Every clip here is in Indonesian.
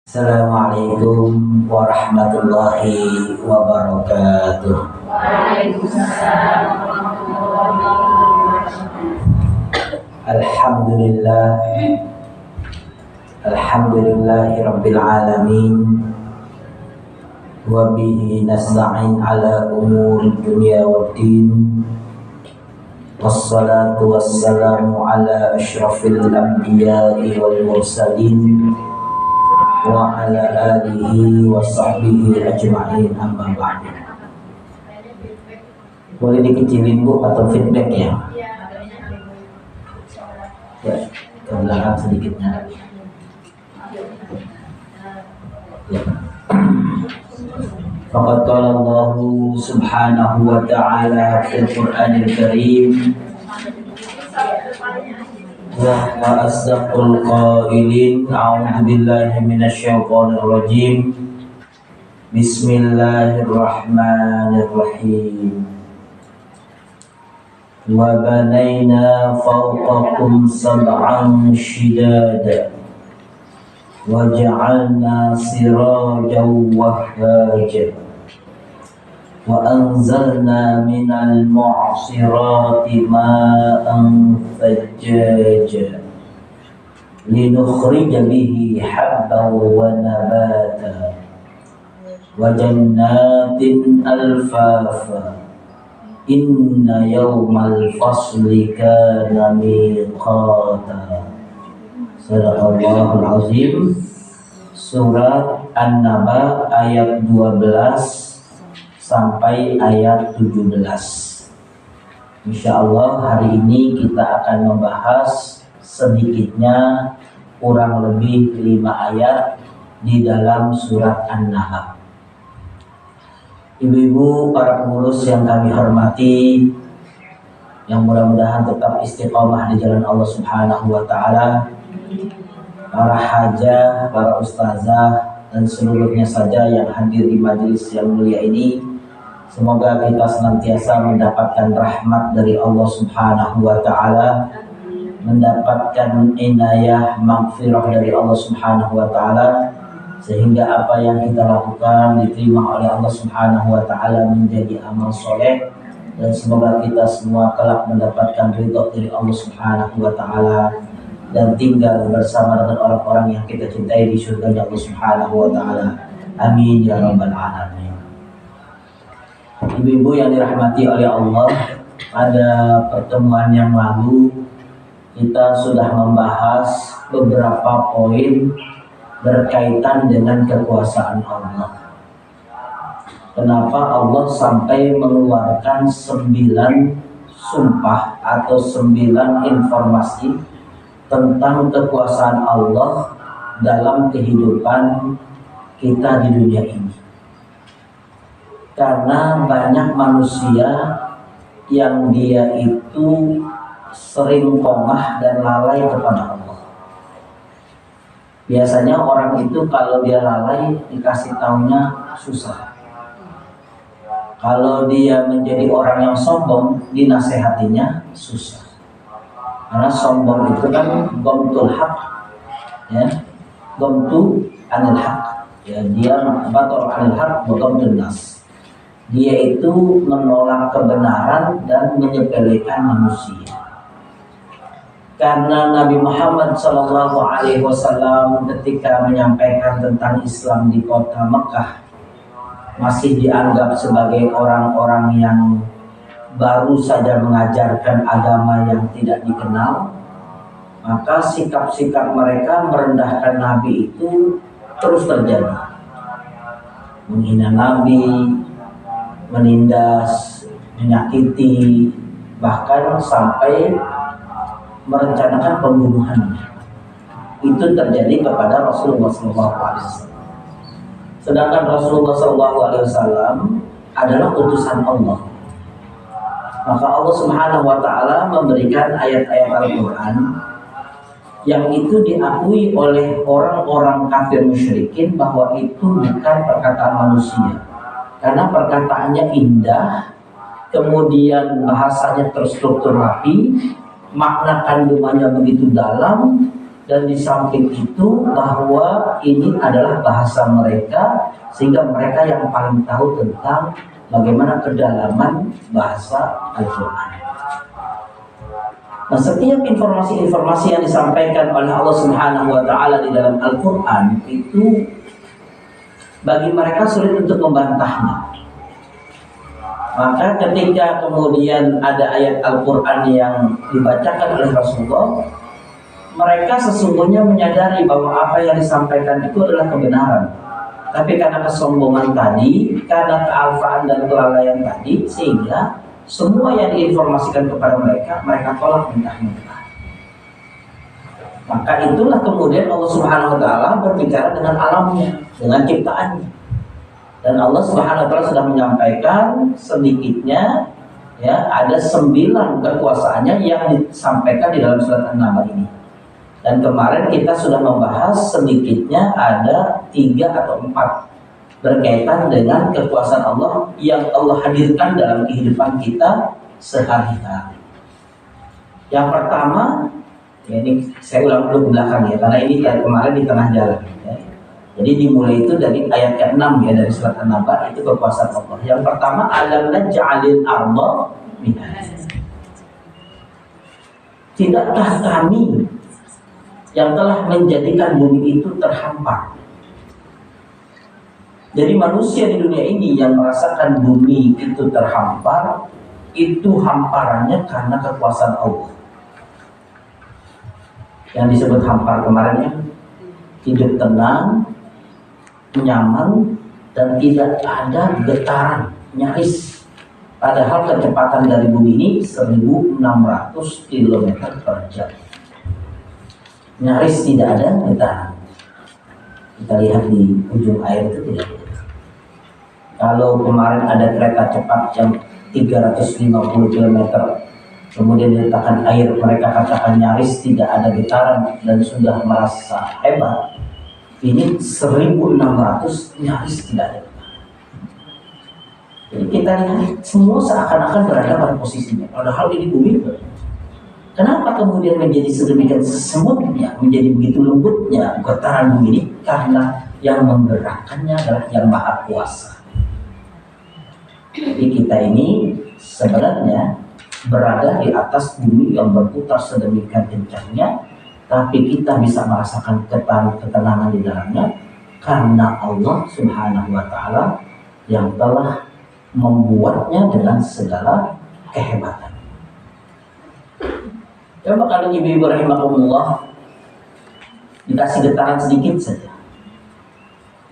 Assalamualaikum warahmatullahi wabarakatuh. Waalaikumsalam warahmatullahi wabarakatuh. Alhamdulillah, alhamdulillahi rabbil alamin. Wa bihi nasta'in ala umuri dunya waddin. Wassalatu wassalamu ala asyrafil anbiya'i wal mursalin wa ala alihi wa sahbihi ajma'in, amma ba'du. Boleh dikecilin Bu atau feedback ya? Ya, ke belakang sedikitnya. Ya. Faqad qala Allah subhanahu wa ta'ala fil Qur'anil Karim, wa asdaqul qailin, a'udzu billahi minasy syaithanir rajim. Bismillahirrahmanirrahim. Wa banayna fawqakum sab'an shidada wa ja'alna sirajan wahhaja wa anzalna minal mu'sirati ma'an thajjaja linukhrija bihi habban wa nabata wa jannatin alfafa inna yawmal fasli kana miqata. Sadaqallahul azim. Surat An-Naba ayat 12 sampai ayat 17. Insyaallah hari ini kita akan membahas sedikitnya kurang lebih 5 ayat di dalam surat An-Nahl. Ibu-ibu, para pengurus yang kami hormati, yang mudah-mudahan tetap istiqomah di jalan Allah Subhanahu wa taala, para hajah, para ustazah, dan seluruhnya saja yang hadir di majelis yang mulia ini, semoga kita senantiasa mendapatkan rahmat dari Allah Subhanahu wa taala, mendapatkan inayah maghfirah dari Allah Subhanahu wa taala, sehingga apa yang kita lakukan diterima oleh Allah Subhanahu wa taala menjadi amal soleh, dan semoga kita semua kelak mendapatkan ridha dari Allah Subhanahu wa taala dan tinggal bersama dengan orang-orang yang kita cintai di surga Allah Subhanahu wa taala. Amin ya rabbal alamin. Ibu-ibu yang dirahmati oleh Allah, pada pertemuan yang lalu kita sudah membahas beberapa poin berkaitan dengan kekuasaan Allah. Kenapa Allah sampai mengeluarkan 9 sumpah atau 9 informasi tentang kekuasaan Allah dalam kehidupan kita di dunia ini? Karena banyak manusia yang dia itu sering qomah dan lalai kepada Allah. Biasanya orang itu kalau dia lalai dikasih taunya susah. Kalau dia menjadi orang yang sombong, dinasehatinya susah. Karena sombong itu kan gomtul haq, ya, gomtu anil haq, ya, dia bator anil haq, gomtul nas. Dia itu menolak kebenaran dan menyepelekan manusia. Karena Nabi Muhammad SAW ketika menyampaikan tentang Islam di kota Mekah masih dianggap sebagai orang-orang yang baru saja mengajarkan agama yang tidak dikenal, maka sikap-sikap mereka merendahkan Nabi itu terus terjadi. Menghina Nabi, menindas, menyakiti, bahkan sampai merencanakan pembunuhannya. Itu terjadi kepada Rasulullah SAW. Sedangkan Rasulullah SAW adalah utusan Allah. Maka Allah Subhanahu wa taala memberikan ayat-ayat Al-Qur'an yang itu diakui oleh orang-orang kafir musyrikin bahwa itu bukan perkataan manusia. Karena perkataannya indah, kemudian bahasanya terstruktur rapi, makna kandungannya begitu dalam, dan di samping itu bahwa ini adalah bahasa mereka, sehingga mereka yang paling tahu tentang bagaimana kedalaman bahasa Al-Quran. Nah, setiap informasi-informasi yang disampaikan oleh Allah Subhanahu wa Ta'ala di dalam Al-Quran itu bagi mereka sulit untuk membantahnya. Maka ketika kemudian ada ayat Al-Quran yang dibacakan oleh Rasulullah, mereka sesungguhnya menyadari bahwa apa yang disampaikan itu adalah kebenaran. Tapi karena kesombongan tadi, karena kealfaan dan kelalaian tadi, sehingga semua yang diinformasikan kepada mereka, mereka tolak mentah-mentah. Maka itulah kemudian Allah Subhanahu wa Ta'ala berbicara dengan alamnya, dengan ciptaannya. Dan Allah Subhanahu wa Ta'ala sudah menyampaikan sedikitnya, ya, ada 9 kekuasaannya yang disampaikan di dalam surat An-Naml ini. Dan kemarin kita sudah membahas sedikitnya ada 3 atau 4 berkaitan dengan kekuasaan Allah yang Allah hadirkan dalam kehidupan kita sehari-hari. Yang pertama, ya ini saya ulang dulu ke belakang ya, karena ini dari kemarin di tengah jalan. Ya. Jadi dimulai itu dari ayat ke-6 ya, dari surat An-Naba, itu kekuasaan Allah. Yang pertama, alam naj'alil arda mihada. Tidakkah kami yang telah menjadikan bumi itu terhampar? Jadi manusia di dunia ini yang merasakan bumi itu terhampar, itu hamparannya karena kekuasaan Allah. Yang disebut hampar kemarin ya, hidup tenang, nyaman, dan tidak ada getaran, nyaris. Padahal kecepatan dari bumi ini 1600 km per jam. Nyaris tidak ada getaran. Kita lihat di ujung air itu tidak ada. Kalau kemarin ada kereta cepat yang 350 km, kemudian diletakkan air, mereka katakan nyaris tidak ada getaran dan sudah merasa hebat. Ini 1600 nyaris tidak ada getaran. Jadi kita lihat semua seakan-akan berada pada posisinya. Padahal ini bumi. Kenapa kemudian menjadi sedemikian semutnya, menjadi begitu lembutnya getaran bumi ini? Karena yang menggerakkannya adalah yang Maha Kuasa. Jadi kita ini sebenarnya berada di atas bumi yang berputar sedemikian kencangnya, tapi kita bisa merasakan ketenangan di dalamnya karena Allah Subhanahu wa Ta'ala yang telah membuatnya dengan segala kehebatan. Coba kalau ibu-ibu rahimahumullah dikasih getaran sedikit saja.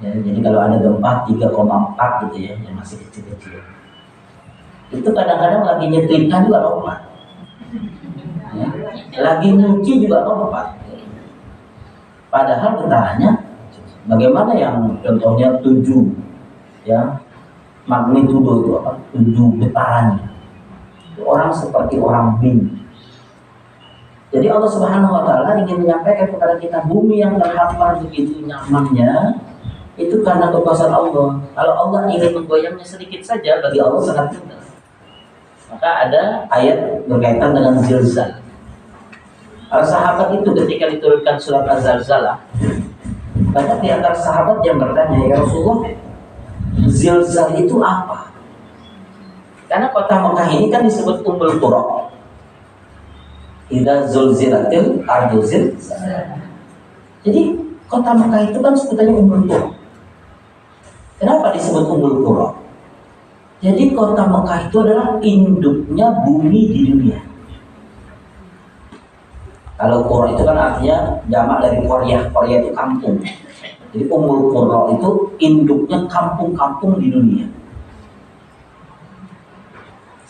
Ya, jadi kalau ada gempa 3,4 gitu ya, yang masih kecil-kecil, itu kadang-kadang lagi nyetrika juga lompat, ya, lagi nyuci juga lompat. Padahal getarannya, bagaimana yang contohnya 7, ya, magnitudo itu apa? 7 getarannya. Orang seperti orang bingung. Jadi Allah Subhanahu wa Ta'ala ingin menyampaikan kepada kita bumi yang terhampar begitu nyamannya itu karena kekuasaan Allah. Kalau Allah ingin menggoyangnya sedikit saja, bagi Allah sangat mudah. Maka ada ayat berkaitan dengan zilzal. Para sahabat itu ketika diturunkan surat Az-Zalzalah, banyak di antara sahabat yang bertanya, ya Rasulullah, zilzal itu apa? Karena kota Mekah ini kan disebut Ummul Qura. Idza zulzilatil ardu zilzalaha. Jadi kota Mekah itu kan sebutannya Ummul Qura. Kenapa disebut Ummul Qura? Jadi kota Mekah itu adalah induknya bumi di dunia. Kalau Qura itu kan artinya jamak dari Qaryah. Qaryah itu kampung. Jadi Ummul Qura itu induknya kampung-kampung di dunia.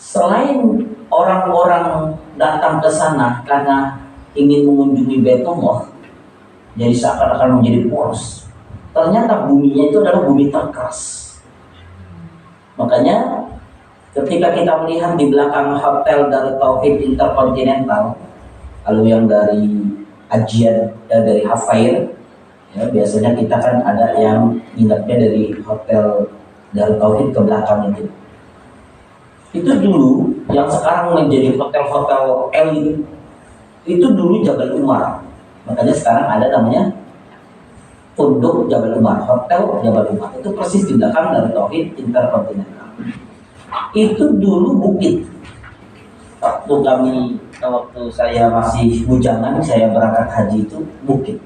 Selain orang-orang datang ke sana karena ingin mengunjungi Baitullah, jadi seakan-akan menjadi poros. Ternyata buminya itu adalah bumi terkeras. Makanya ketika kita melihat di belakang hotel Darut Tauhid Intercontinental, kalau yang dari Ajian dari Hafair, ya, biasanya kita kan ada yang nginepnya dari hotel Darut Tauhid ke belakang itu. Itu dulu yang sekarang menjadi hotel-hotel elit, itu dulu Jabal Umar. Makanya sekarang ada namanya Pondok Jabal Umar, Hotel Jabal Umar. Itu persis di belakang dari Tauhid Interkontinental. Itu dulu bukit. Waktu saya masih bujangan, saya berangkat haji itu bukit.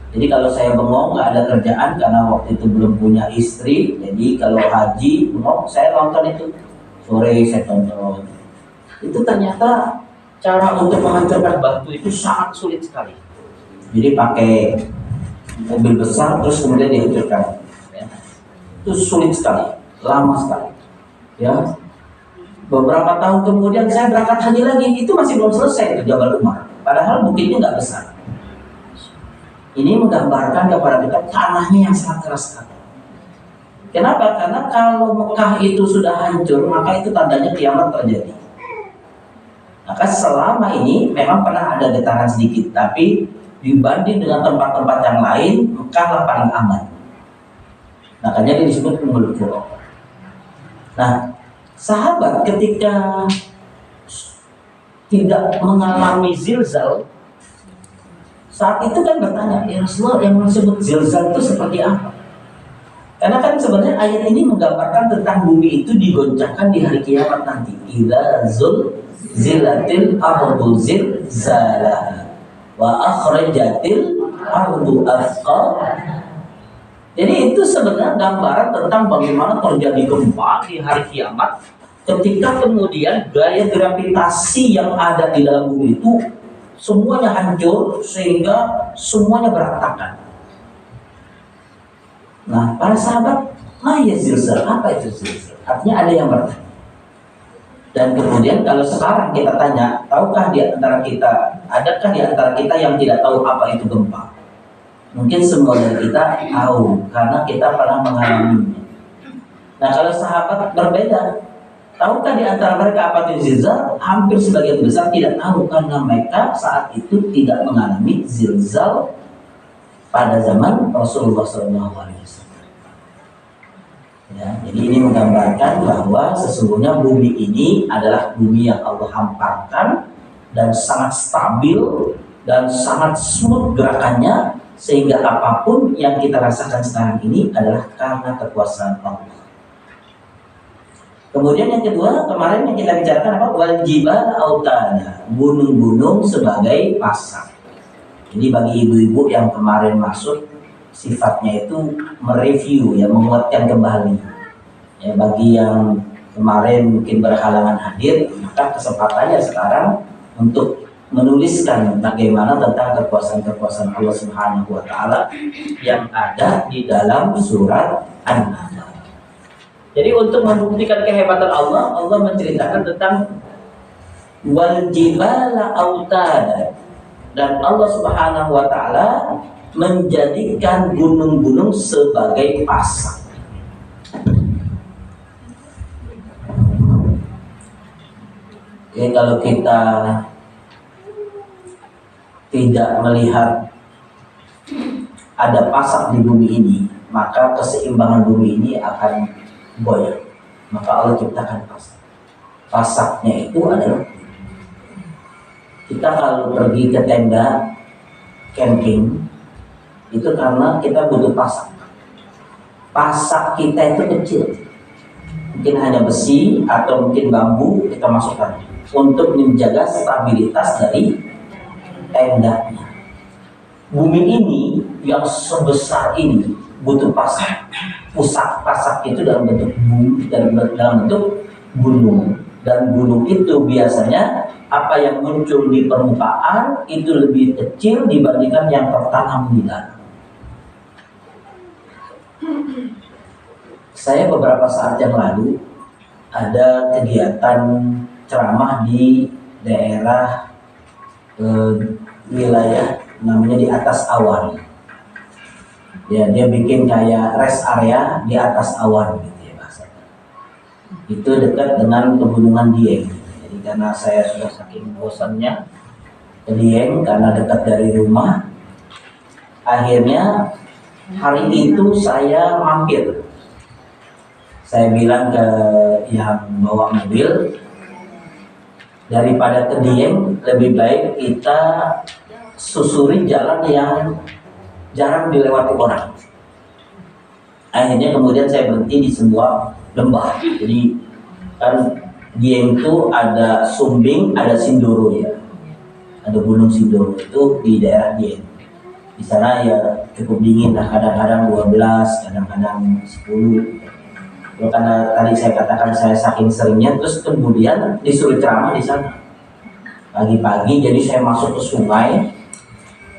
Jadi kalau saya bengong nggak ada kerjaan karena waktu itu belum punya istri, jadi kalau haji bengong saya nonton itu sore saya tonton. Itu ternyata cara untuk menghancurkan batu itu sangat sulit sekali. Jadi pakai mobil besar terus kemudian dihancurkan, ya. Itu sulit sekali, lama sekali, ya. Beberapa tahun kemudian saya berangkat haji lagi, itu masih belum selesai itu Jabal Umar, padahal bukitnya nggak besar. Ini menggambarkan kepada kita tanahnya yang sangat keras sekali. Kenapa? Karena kalau Mekah itu sudah hancur, maka itu tandanya kiamat terjadi. Maka selama ini memang pernah ada getaran sedikit, tapi dibanding dengan tempat-tempat yang lain, Mekah paling aman. Makanya dia disebut Ummul Qura. Nah, sahabat ketika tidak mengalami zilzal, saat itu kan bertanya, ya Rasulullah, yang disebut zilzal itu seperti apa? Karena kan sebenarnya ayat ini menggambarkan tentang bumi itu digoncangkan di hari kiamat nanti. Idza zilatil ardu zilzalaha wa akhrajatil ardu athqalaha. Jadi itu sebenarnya gambaran tentang bagaimana terjadi gempa di hari kiamat ketika kemudian gaya gravitasi yang ada di dalam bumi itu semuanya hancur sehingga semuanya berantakan. Nah, para sahabat, ya zilzal, apa itu zilzal? Artinya ada yang bertanya. Dan kemudian kalau sekarang kita tanya, tahukah di antara kita, adakah di antara kita yang tidak tahu apa itu gempa? Mungkin semua dari kita tahu karena kita pernah mengalaminya. Nah, kalau sahabat berbeda, tahukah di antara mereka apa itu zilzal? Hampir sebagian besar tidak tahu karena mereka saat itu tidak mengalami zilzal pada zaman Rasulullah SAW. Ya, jadi ini menggambarkan bahwa sesungguhnya bumi ini adalah bumi yang Allah hamparkan dan sangat stabil dan sangat smooth gerakannya, sehingga apapun yang kita rasakan sekarang ini adalah karena kekuasaan Allah. Kemudian yang kedua, kemarin yang kita bicarakan apa? Wal jibal autada, gunung-gunung sebagai pasak. Jadi bagi ibu-ibu yang kemarin masuk, sifatnya itu mereview, ya, menguatkan kembali. Ya, bagi yang kemarin mungkin berhalangan hadir, maka kesempatannya sekarang untuk menuliskan bagaimana tentang kekuasaan-kekuasaan Allah Subhanahu wa Ta'ala yang ada di dalam surat An-Nahl. Jadi untuk membuktikan kehebatan Allah, Allah menceritakan tentang wal jibala autada, dan Allah Subhanahu wa Ta'ala menjadikan gunung-gunung sebagai pasak. Jadi kalau kita tidak melihat ada pasak di bumi ini, maka keseimbangan bumi ini akan goyah. Maka Allah ciptakan pasak. Pasaknya itu adalah kita kalau pergi ke tenda camping itu karena kita butuh pasak. Pasak kita itu kecil, mungkin hanya besi atau mungkin bambu kita masukkan untuk menjaga stabilitas dari tendanya. Bumi ini yang sebesar ini butuh pasak. Pusat pasak itu dalam bentuk dalam bentuk gunung, dan gunung itu biasanya apa yang muncul di permukaan itu lebih kecil dibandingkan yang tertanam di dalam. Saya beberapa saat yang lalu ada kegiatan ceramah di daerah wilayah namanya di atas awan. Ya, dia bikin kayak rest area di atas awan gitu ya bahasanya. Itu dekat dengan pegunungan Dieng. Jadi karena saya sudah saking bosannya ke Dieng karena dekat dari rumah, akhirnya hari itu saya mampir. Saya bilang ke yang bawa mobil, daripada ke Dieng lebih baik kita susuri jalan yang jarang dilewati orang. Akhirnya kemudian saya berhenti di sebuah lembah. Jadi kan Dieng itu ada Sumbing, ada Sindoro ya. Ada Gunung Sindoro itu di daerah Dieng. Di sana ya cukup dingin lah, kadang-kadang 12, kadang-kadang 10. Karena tadi saya katakan saya saking seringnya, terus kemudian disuruh ceramah di sana pagi-pagi. Jadi saya masuk ke sungai.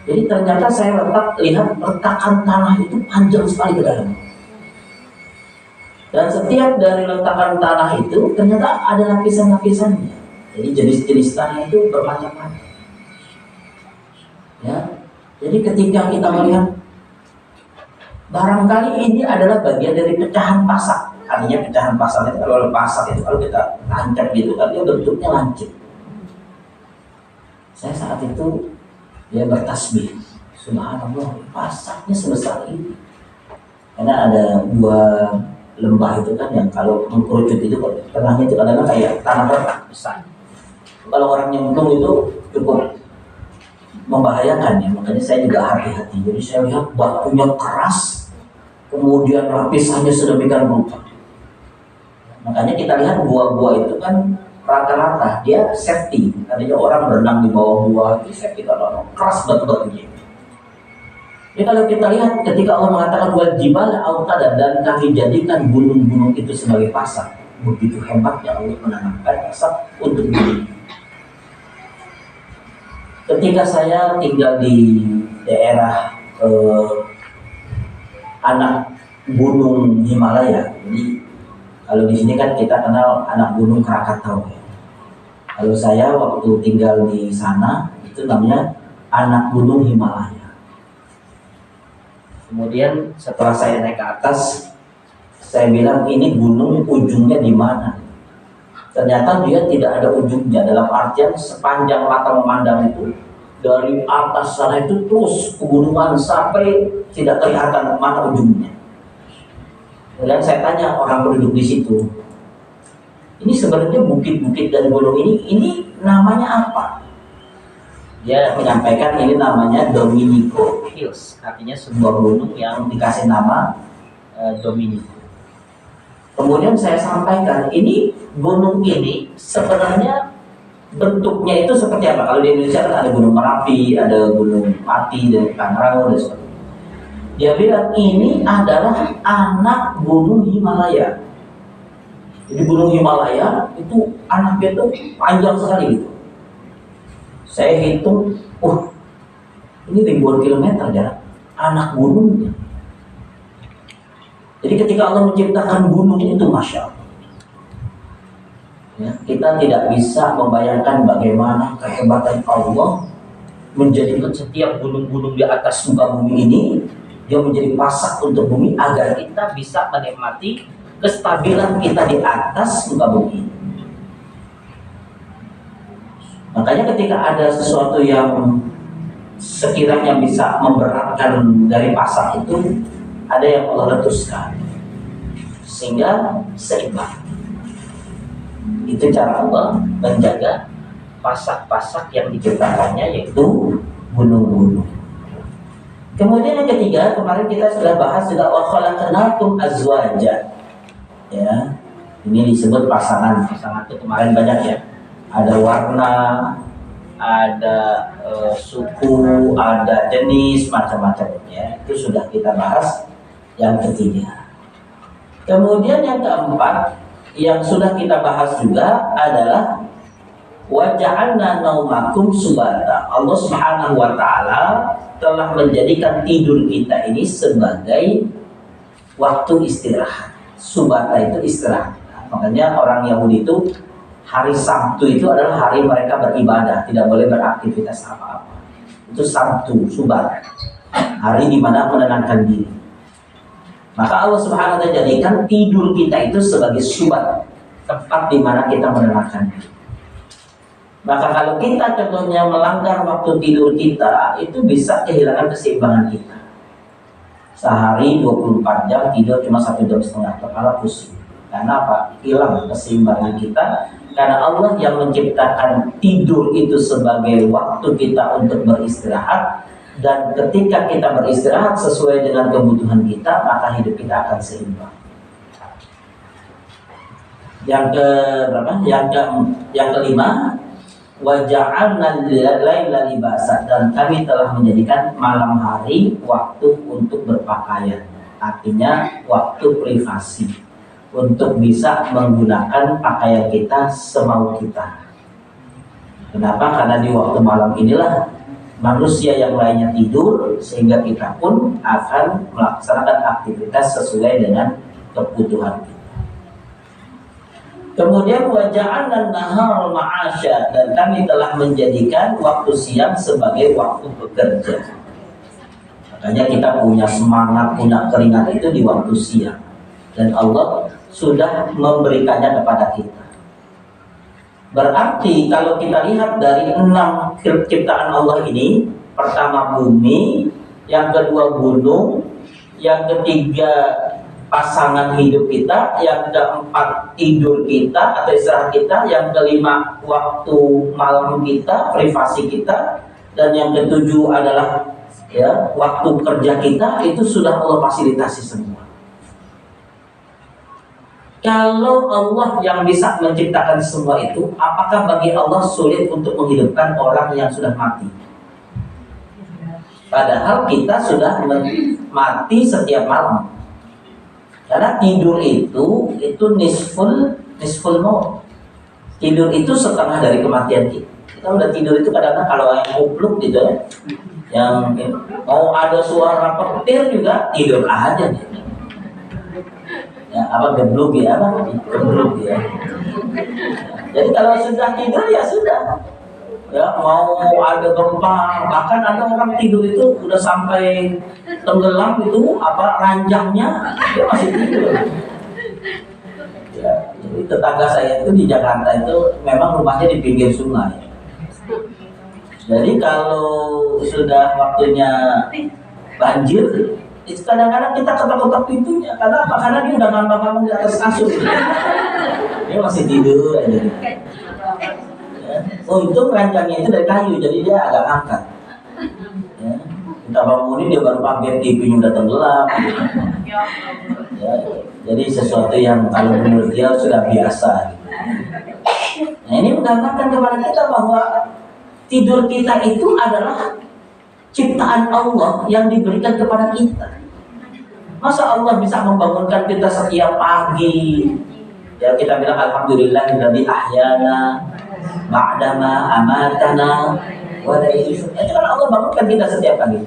Jadi ternyata saya lihat retakan tanah itu panjang sekali ke dalam. Dan setiap dari letakan tanah itu ternyata ada lapisan-lapisannya. Jadi jenis-jenis tanah itu bermacam-macam. Ya, jadi ketika kita melihat, barangkali ini adalah bagian dari pecahan pasak. Artinya pecahan pasak itu kalau pasak itu kalau kita tancap gitu kan dia bentuknya lancip. Saya saat itu dia bertasbih, subhanallah, pasaknya sebesar ini. Karena ada dua lembah itu kan yang kalau mengkerucut itu tengahnya itu kadang-kadang kayak tanah retak besar. Kalau orang nyemplung itu cukup membahayakan ya, makanya saya juga hati-hati. Jadi saya lihat batunya keras, kemudian lapisannya sedemikian rupa. Makanya kita lihat gua-gua itu kan rata-rata dia safety. Artinya orang berenang di bawah gua itu safety kalau keras batu-batunya. Jadi kalau kita lihat ketika Allah mengatakan wal jibal autada, dan kami jadikan gunung-gunung itu sebagai pasak, begitu hebatnya Allah menanamkan pasak untuk diri. Ketika saya tinggal di daerah anak gunung Himalaya, jadi kalau di sini kan kita kenal anak gunung Krakatau. Kalau saya waktu tinggal di sana itu namanya anak gunung Himalaya. Kemudian setelah saya naik ke atas, saya bilang ini gunung ujungnya di mana? Ternyata dia tidak ada ujungnya, dalam artian sepanjang mata memandang itu dari atas sana itu terus pegunungan sampai tidak kelihatan mana ujungnya. Kemudian saya tanya orang penduduk di situ, ini sebenarnya bukit-bukit dan gunung ini namanya apa? Dia menyampaikan ini namanya Dominico Hills, artinya sebuah gunung yang dikasih nama Dominico. Kemudian saya sampaikan, ini gunung ini sebenarnya bentuknya itu seperti apa? Kalau di Indonesia kan ada Gunung Merapi, ada Gunung Pati, dan Pangrango dan sebagainya. Dia bilang ini adalah anak gunung Himalaya. Jadi gunung Himalaya itu anaknya itu panjang sekali gitu. Saya hitung, ini ribuan kilometer jarak anak gunungnya. Jadi ketika Allah menciptakan gunung itu, masya Allah, ya, kita tidak bisa membayangkan bagaimana kehebatan Allah menjadikan setiap gunung-gunung di atas muka bumi ini dia menjadi pasak untuk bumi agar kita bisa menikmati kestabilan kita di atas muka bumi. Makanya ketika ada sesuatu yang sekiranya bisa memberatkan dari pasak itu, ada yang Allah letuskan sehingga seimbang. Itu cara Allah menjaga pasak-pasak yang diciptakannya, yaitu gunung-gunung. Kemudian yang ketiga, kemarin kita sudah bahas juga wa khalaqnakum azwaja. Ya, ini disebut pasangan. Pasangan itu kemarin banyak ya. Ada warna, ada suku, ada jenis, macam-macam ya. Itu sudah kita bahas yang ketiga. Kemudian yang keempat yang sudah kita bahas juga adalah wa ja'alna naumakum subata. Allah Subhanahu wa taala telah menjadikan tidur kita ini sebagai waktu istirahat. Subata itu istirahat. Makanya orang Yahudi itu hari Sabtu itu adalah hari mereka beribadah, tidak boleh beraktivitas apa-apa. Itu Sabtu, Subat, hari di mana menenangkan diri. Maka Allah Subhanahu wa taala jadikan tidur kita itu sebagai Subat, tempat di mana kita menenangkan diri. Maka kalau kita contohnya melanggar waktu tidur kita, itu bisa kehilangan keseimbangan kita. Sehari 24 jam tidur cuma 1,5 jam, kepala pusing. Karena apa? Hilang keseimbangan kita. Karena Allah yang menciptakan tidur itu sebagai waktu kita untuk beristirahat. Dan ketika kita beristirahat sesuai dengan kebutuhan kita, maka hidup kita akan seimbang. Yang kelima, wa ja'alna al-laila libasa, dan kami telah menjadikan malam hari waktu untuk berpakaian. Artinya waktu privasi, untuk bisa menggunakan pakaian kita semau kita. Kenapa? Karena di waktu malam inilah manusia yang lainnya tidur, sehingga kita pun akan melaksanakan aktivitas sesuai dengan kebutuhan kita. Kemudian wa ja'alna an-nahara ma'asya, dan kami telah menjadikan waktu siang sebagai waktu bekerja. Makanya kita punya semangat, punya keringat itu di waktu siang. Dan Allah sudah memberikannya kepada kita. Berarti kalau kita lihat dari 6 ciptaan Allah ini, pertama bumi, yang kedua gunung, yang ketiga pasangan hidup kita, yang keempat tidur kita atau istirahat kita, yang kelima waktu malam kita, privasi kita, dan yang ketujuh adalah waktu kerja kita. Itu sudah Allah fasilitasi semua. Kalau Allah yang bisa menciptakan semua itu, apakah bagi Allah sulit untuk menghidupkan orang yang sudah mati? Padahal kita sudah mati setiap malam. Karena tidur itu nisful maut. Tidur itu setengah dari kematian kita. Kita udah tidur itu kadang-kadang kalau yang kupluk gitu ya, yang mau ada suara petir juga tidur aja dia. Ya, gebluk ya. Jadi kalau sudah tidur ya sudah. Ya, mau ada gempa, bahkan ada orang tidur itu udah sampai tenggelam itu ranjangnya dia masih tidur. Ya, jadi tetangga saya itu di Jakarta itu memang rumahnya di pinggir sungai. Jadi kalau sudah waktunya banjir, itu kadang-kadang kita ketok-ketok pintunya. Karena apa? Karena dia udah ngambang-ngambang di atas kasur. Dia masih tidur aja. Untung ranjangnya itu dari kayu, jadi dia agak angkat. Ya, kita bangunin dia baru kaget TV-nya udah tenggelam. Ya, jadi sesuatu yang kalau menurut dia sudah biasa. Nah, ini menggambarkan kepada kita bahwa tidur kita itu adalah ciptaan Allah yang diberikan kepada kita. Masa Allah bisa membangunkan kita setiap pagi? Ya, kita bilang alhamdulillahilladzi ahyana ba'dama amatana wa itu kan Allah bangunkan kita setiap pagi.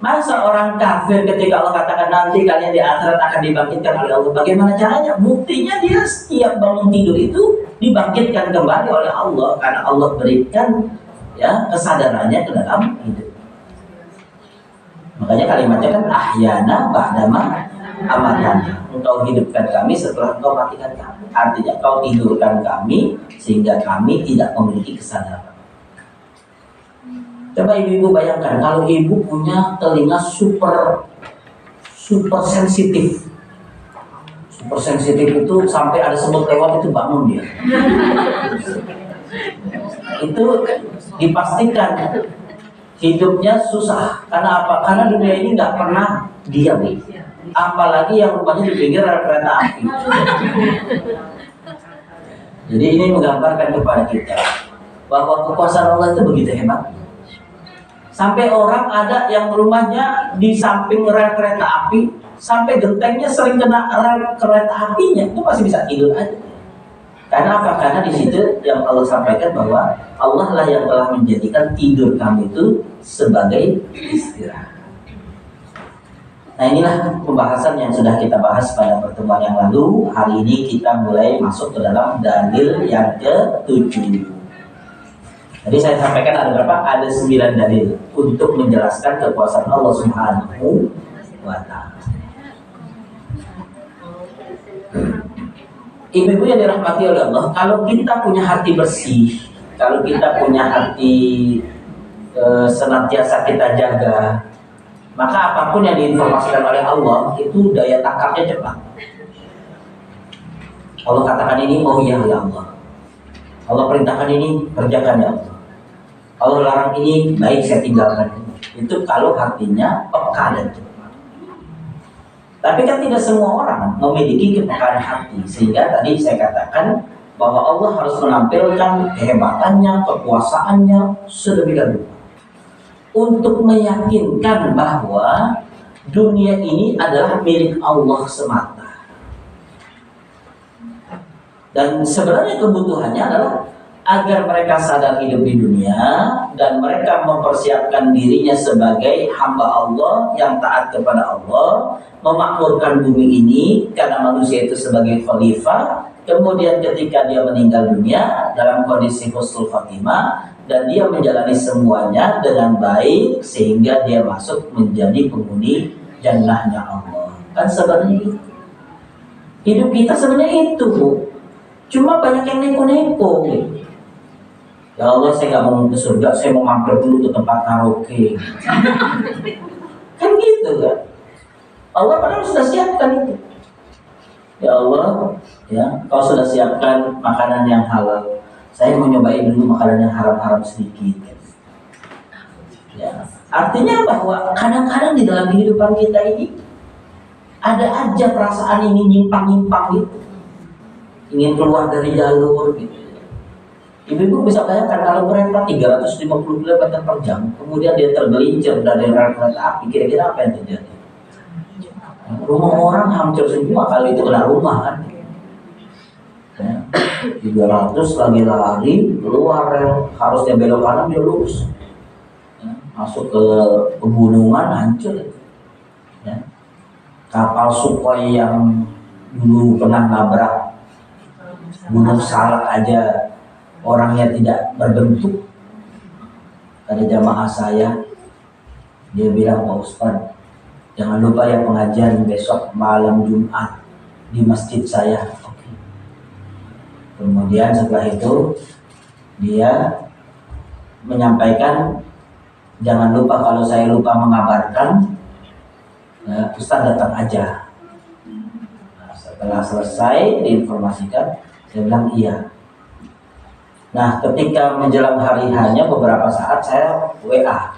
Masa orang kafir ketika Allah katakan nanti kalian di akhirat akan dibangkitkan oleh Allah, bagaimana caranya? Buktinya dia setiap bangun tidur itu dibangkitkan kembali oleh Allah, karena Allah berikan kesadarannya ke dalam hidup. Makanya kalimatnya kan ahyana ba'dama amatana. Engkau hidupkan kami setelah engkau matikan kami. Artinya kau tidurkan kami sehingga kami tidak memiliki kesadaran. Coba ibu-ibu bayangkan kalau ibu punya telinga super sensitif. Super sensitif itu sampai ada semut lewat itu bangun dia. Itu dipastikan hidupnya susah. Karena apa? Karena dunia ini nggak pernah diam. Apalagi yang rumahnya di pinggir kereta api. Jadi ini menggambarkan kepada kita bahwa kekuasaan Allah itu begitu hebat. Sampai orang ada yang rumahnya di samping rel kereta api, sampai gentengnya sering kena rel kereta apinya, itu masih bisa tidur aja. Karena apa? Karena di situ yang Allah sampaikan bahwa Allah lah yang telah menjadikan tidur kami itu sebagai istirahat. Nah, inilah pembahasan yang sudah kita bahas pada pertemuan yang lalu. Hari ini kita mulai masuk ke dalam dalil yang ke-7. Jadi saya sampaikan ada berapa? Ada 9 dalil untuk menjelaskan kekuasaan Allah Subhanahu wa ta'ala. Ibu-ibu yang dirahmati oleh Allah, kalau kita punya hati bersih, kalau kita punya hati senantiasa kita jaga, maka apapun yang diinformasikan oleh Allah itu daya tangkapnya cepat. Allah katakan ini, oh iya ya Allah. Allah perintahkan ini, kerjakan ya Allah. Allah larang ini, baik saya tinggalkan. Itu kalau hatinya peka dan cepat. Tapi kan tidak semua orang memiliki kepekaan hati. Sehingga tadi saya katakan bahwa Allah harus menampilkan kehebatannya, kekuasaannya sedemikian rupa untuk meyakinkan bahwa dunia ini adalah milik Allah semata. Dan sebenarnya kebutuhannya adalah agar mereka sadar hidup di dunia dan mereka mempersiapkan dirinya sebagai hamba Allah yang taat kepada Allah, memakmurkan bumi ini karena manusia itu sebagai khalifah. Kemudian ketika dia meninggal dunia dalam kondisi husnul khatimah dan dia menjalani semuanya dengan baik sehingga dia masuk menjadi penghuni jannahnya Allah. Kan sebenarnya itu. Hidup kita sebenarnya itu, Bu. Cuma banyak yang neko-neko gitu. Ya Allah, saya gak mau ke surga, saya mau mampir dulu ke tempat karaoke. Kan gitu kan. Allah padahal sudah siapkan itu. Ya Allah, ya, kau sudah siapkan makanan yang halal. Saya mau nyobain dulu makanan yang haram-haram sedikit. Ya. Artinya bahwa kadang-kadang di dalam kehidupan kita ini ada aja perasaan ingin nyimpang-nyimpang gitu. Ingin keluar dari jalur gitu. Ibu-ibu bisa bayangkan kalau kereta 350 km per jam, kemudian dia tergelincir dari rel kereta api, kira-kira apa yang terjadi? Rumah orang hancur semua kalau itu kena rumah kan. Ya, 300 lagi lari, keluar rel, harusnya belok kanan dia lurus. Ya, masuk ke pegunungan hancur. Ya. Kapal Sukhoi yang dulu pernah nabrak Gunung Salak aja orangnya tidak berbentuk. Ada jamaah saya, dia bilang, Pak Ustadz, jangan lupa ya pengajian besok malam Jumat di masjid saya. Oke. Kemudian setelah itu dia menyampaikan, jangan lupa kalau saya lupa mengabarkan, Ustadz datang aja. Nah, setelah selesai diinformasikan, saya bilang iya. Nah, ketika menjelang hari hanya beberapa saat saya WA,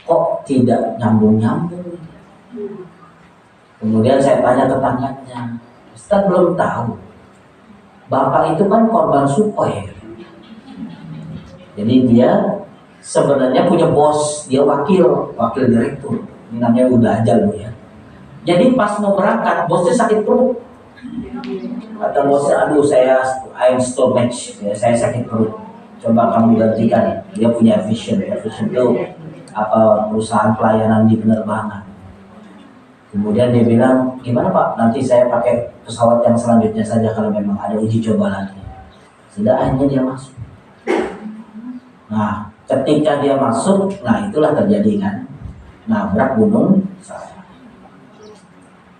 kok tidak nyambung-nyambung. Kemudian saya tanya tetangganya, Ustaz belum tahu, Bapak itu kan korban Sukhoi. Jadi dia sebenarnya punya bos, dia wakil direktur, ini namanya udah ajal Bu ya. Jadi pas mau berangkat, bosnya sakit perut. Kata bosnya, aduh I'm stomach, ya, saya sakit perut. Coba kamu gantikan. Dia punya Vision itu apa perusahaan pelayanan di penerbangan. Kemudian dia bilang, gimana Pak? Nanti saya pakai pesawat yang selanjutnya saja kalau memang ada uji coba lagi. Sudah akhirnya dia masuk. Nah, ketika dia masuk, nah itulah terjadi kan, nabrak gunung Salak.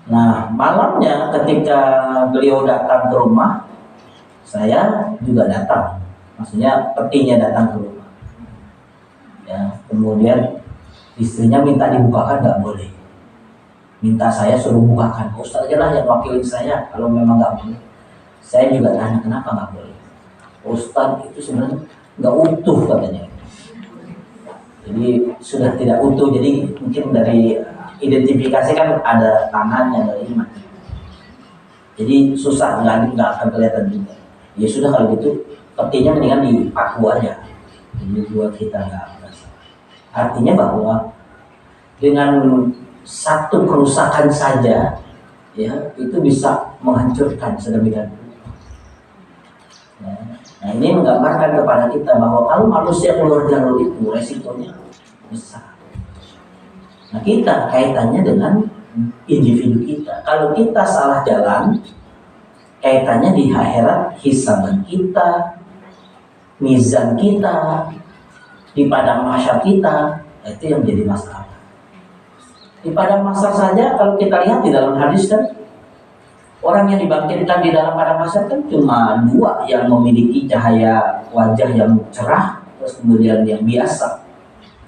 Nah, malamnya ketika beliau datang ke rumah, saya juga datang. Maksudnya petinya datang ke rumah. Ya, kemudian istrinya minta dibukakan, nggak boleh. Minta saya suruh bukakan. Ustaz aja lah yang wakilin saya kalau memang nggak boleh. Saya juga tanya kenapa nggak boleh. Ustaz itu sebenarnya nggak utuh katanya. Jadi sudah tidak utuh. Jadi mungkin dari identifikasi kan ada tangannya, ada iman. Jadi susah, nggak akan kelihatan juga. Ya sudah kalau gitu, petinya mendingan dipaku aja. Jadi buat kita nggak merasa. Artinya bahwa dengan satu kerusakan saja, ya itu bisa menghancurkan sedemikian rupa. Ya. Nah ini menggambarkan kepada kita bahwa kalau manusia keluar jalur itu resikonya besar. Nah kita kaitannya dengan individu kita. Kalau kita salah jalan, kaitannya di akhirat, hisaban kita, mizan kita, di padang mahsyar kita, itu yang menjadi masalah. Di padang mahsyar saja kalau kita lihat di dalam hadis kan, orang yang dibangkitkan di dalam padang mahsyar kan cuma dua yang memiliki cahaya wajah yang cerah, terus kemudian yang biasa.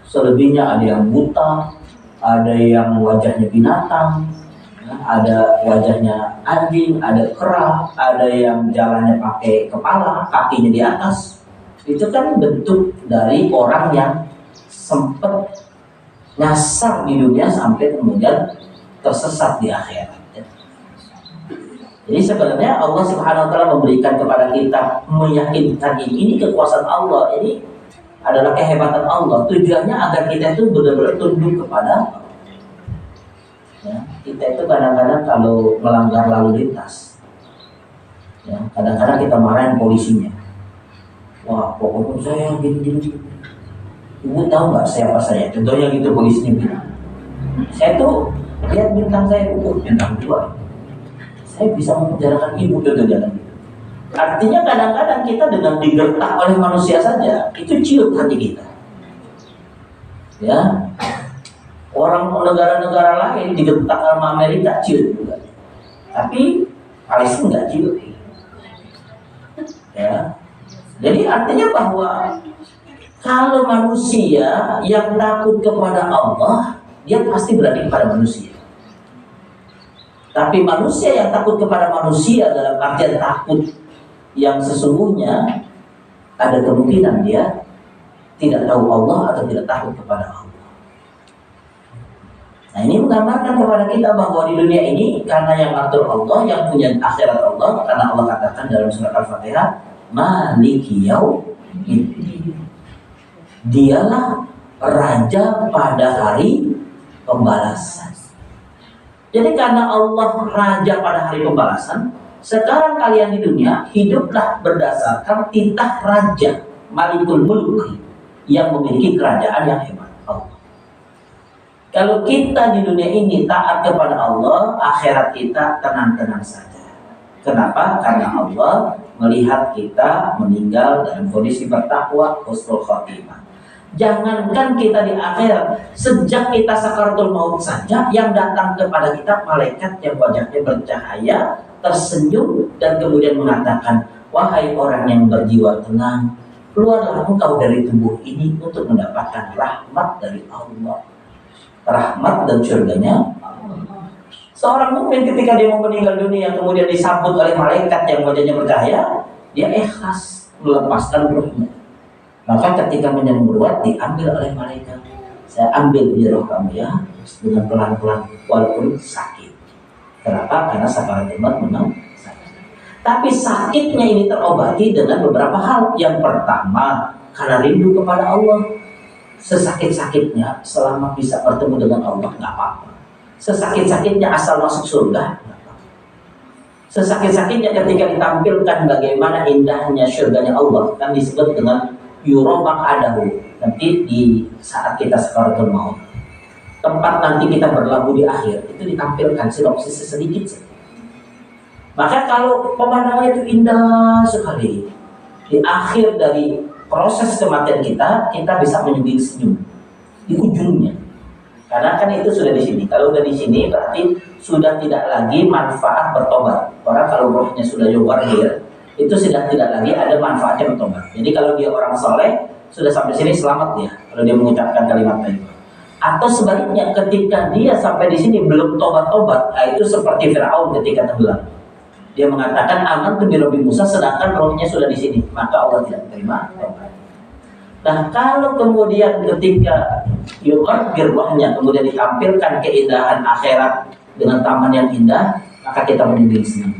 Selebihnya ada yang buta, ada yang wajahnya binatang, ada wajahnya anjing, ada kera, ada yang jalannya pakai kepala, kakinya di atas. Itu kan bentuk dari orang yang sempat nyasar di dunia sampai kemudian tersesat di akhirat. Jadi sebenarnya Allah Subhanahu wa taala memberikan kepada kita, meyakinkan ini kekuasaan Allah, ini adalah kehebatan Allah. Tujuannya agar kita itu benar-benar tunduk kepada Allah. Ya, kita itu kadang-kadang kalau melanggar lalu lintas, ya, kadang-kadang kita marahin polisinya. Wah, pokoknya saya gini. Ibu tahu nggak siapa saya? Contohnya gitu polisinya bilang. Saya tuh lihat bintang saya, bintang 2. Saya bisa memenjarakan ibu, contohnya. Artinya kadang-kadang kita dengan digertak oleh manusia saja, itu ciut hati kita. Ya, orang negara-negara lain digertak sama Amerika ciut juga, tapi Palestina nggak ciut. Ya, jadi artinya bahwa kalau manusia yang takut kepada Allah, dia pasti berani kepada manusia. Tapi manusia yang takut kepada manusia dalam artian takut yang sesungguhnya, ada kemungkinan dia tidak tahu Allah atau tidak takut kepada Allah. Nah, ini menggambarkan kepada kita bahwa di dunia ini karena yang atur Allah, yang punya akhirat Allah, karena Allah katakan dalam surat Al-Fatihah, Maliki Yaumiddin. Dialah raja pada hari pembalasan. Jadi karena Allah raja pada hari pembalasan, sekarang kalian di dunia hiduplah berdasarkan titah raja Malikul Mulk yang memiliki kerajaan yang hebat, Allah. Kalau kita di dunia ini taat kepada Allah, akhirat kita tenang-tenang saja. Kenapa? Karena Allah melihat kita meninggal dalam kondisi bertakwa, husnul khotimah. Jangankan kita di akhirat, sejak kita sakaratul maut saja, yang datang kepada kita malaikat yang wajahnya bercahaya, tersenyum, dan kemudian mengatakan, wahai orang yang berjiwa tenang, keluarlah engkau dari tubuh ini untuk mendapatkan rahmat dari Allah, rahmat dan surganya. Seorang mukmin ketika dia mau meninggal dunia kemudian disambut oleh malaikat yang wajahnya bercahaya, dia ikhlas melepaskan ruhnya. Maka ketika menyembur ruh diambil oleh malaikat, saya ambil roh kamu ya, dengan pelan-pelan walaupun sakit. Kenapa? Karena sakaratul maut memang sakit. Tapi sakitnya ini terobati dengan beberapa hal. Yang pertama, karena rindu kepada Allah. Sesakit-sakitnya selama bisa bertemu dengan Allah nggak apa-apa. Sesakit-sakitnya asal masuk surga nggak apa-apa. Sesakit-sakitnya ketika ditampilkan bagaimana indahnya surganya Allah, kan disebut dengan Yuromak adahu. Nanti di saat kita sakaratul maut, tempat nanti kita berlabuh di akhir, itu ditampilkan sinopsis sedikit saja. Maka kalau pemandangan itu indah sekali, di akhir dari proses kematian kita bisa menyubing senyum di ujungnya. Karena kan itu sudah di sini. Kalau udah di sini berarti sudah tidak lagi manfaat bertobat. Orang kalau rohnya sudah yuwarhir, itu sudah tidak lagi ada manfaatnya bertobat. Jadi kalau dia orang soleh, sudah sampai sini selamat dia kalau dia mengucapkan kalimat thayyibah. Atau sebaliknya, ketika dia sampai di sini belum tobat-tobat, itu seperti Firaun ketika tenggelam. Dia mengatakan amantu bi Rabbi Musa, sedangkan rohnya sudah di sini, maka Allah tidak terima tobat. Nah, kalau kemudian ketika yuqadir rohnya kemudian ditampilkan keindahan akhirat dengan taman yang indah, maka kita menyembing senyum.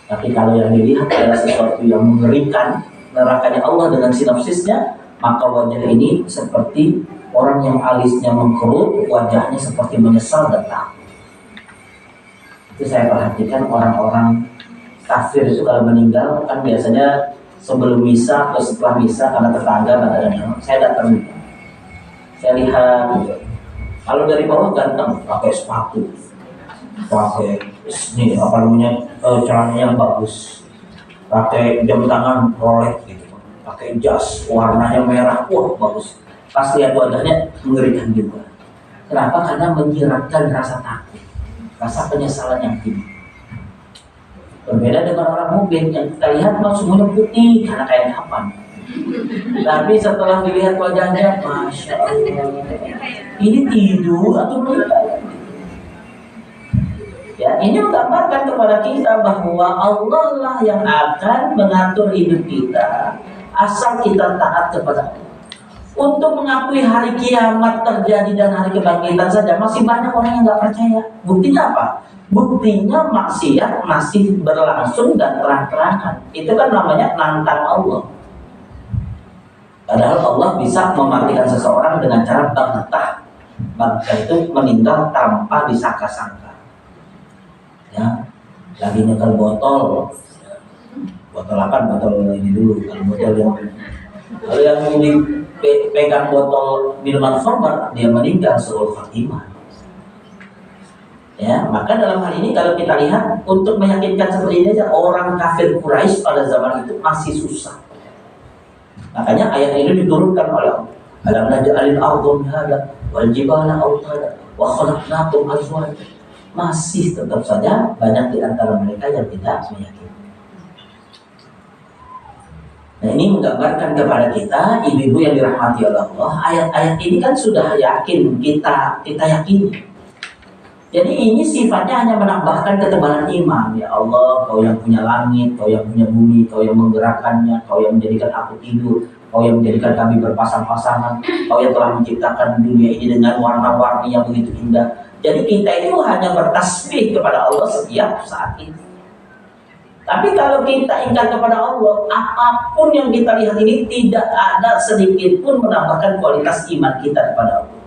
Tapi kalau yang dilihat adalah sesuatu yang mengerikan, nerakanya Allah dengan sinopsisnya, maka wajah ini seperti orang yang alisnya mengkerut, wajahnya seperti menyesal dan takut. Itu saya perhatikan orang-orang kafir itu kalau meninggal kan biasanya sebelum misa atau setelah misa karena tetangga kadang-kadang saya datang, saya lihat gitu. Kalau dari bawah ganteng, pakai sepatu, pakai ini apa namanya celana yang bagus, pakai jam tangan Rolex gitu, pakai jas warnanya merah, wah bagus. Pas lihat wajahnya mengerikan juga. Kenapa? Karena menyiratkan rasa takut, rasa penyesalan yang tinggi. Berbeda dengan orang mukmin yang kita lihat semuanya putih karena kain kapan. Tapi setelah dilihat wajahnya, masya Allah, ini tidur atau meninggal? Ya, ini menggambarkan kepada kita bahwa Allah lah yang akan mengatur hidup kita asal kita taat kepada Allah. Untuk mengakui hari kiamat terjadi dan hari kebangkitan saja masih banyak orang yang nggak percaya. Buktinya apa? Buktinya maksiat masih berlangsung dan terang-terangan. Itu kan namanya nantang Allah. Padahal Allah bisa mematikan seseorang dengan cara baghtah. Baghtah itu meninggal tanpa disangka-sangka. Ya, lagi nyekel botol apa? Botol ini dulu, kan botol yang kalau yang dipegang botol minuman khamr dia meninggal seul khatimah. Ya, maka dalam hal ini kalau kita lihat untuk meyakinkan seperti ini aja orang kafir Quraisy pada zaman itu masih susah. Makanya ayat ini diturunkan oleh Allah. Alam naj'alil ardha mihada wal jibala awtada wa khalaqnakum azwaja. Masih tetap saja banyak di antara mereka yang tidak meyakini. Nah, ini menggambarkan kepada kita, ibu-ibu yang dirahmati oleh Allah, ayat-ayat ini kan sudah yakin kita yakini. Jadi ini sifatnya hanya menambahkan ketebalan iman. Ya Allah, Kau yang punya langit, Kau yang punya bumi, Kau yang menggerakkannya, Kau yang menjadikan aku tidur, Kau yang menjadikan kami berpasang-pasangan, Kau yang telah menciptakan dunia ini dengan warna-warni yang begitu indah. Jadi kita itu hanya bertasbih kepada Allah setiap saat ini. Tapi kalau kita ingat kepada Allah, apapun yang kita lihat ini tidak ada sedikit pun menambahkan kualitas iman kita kepada Allah.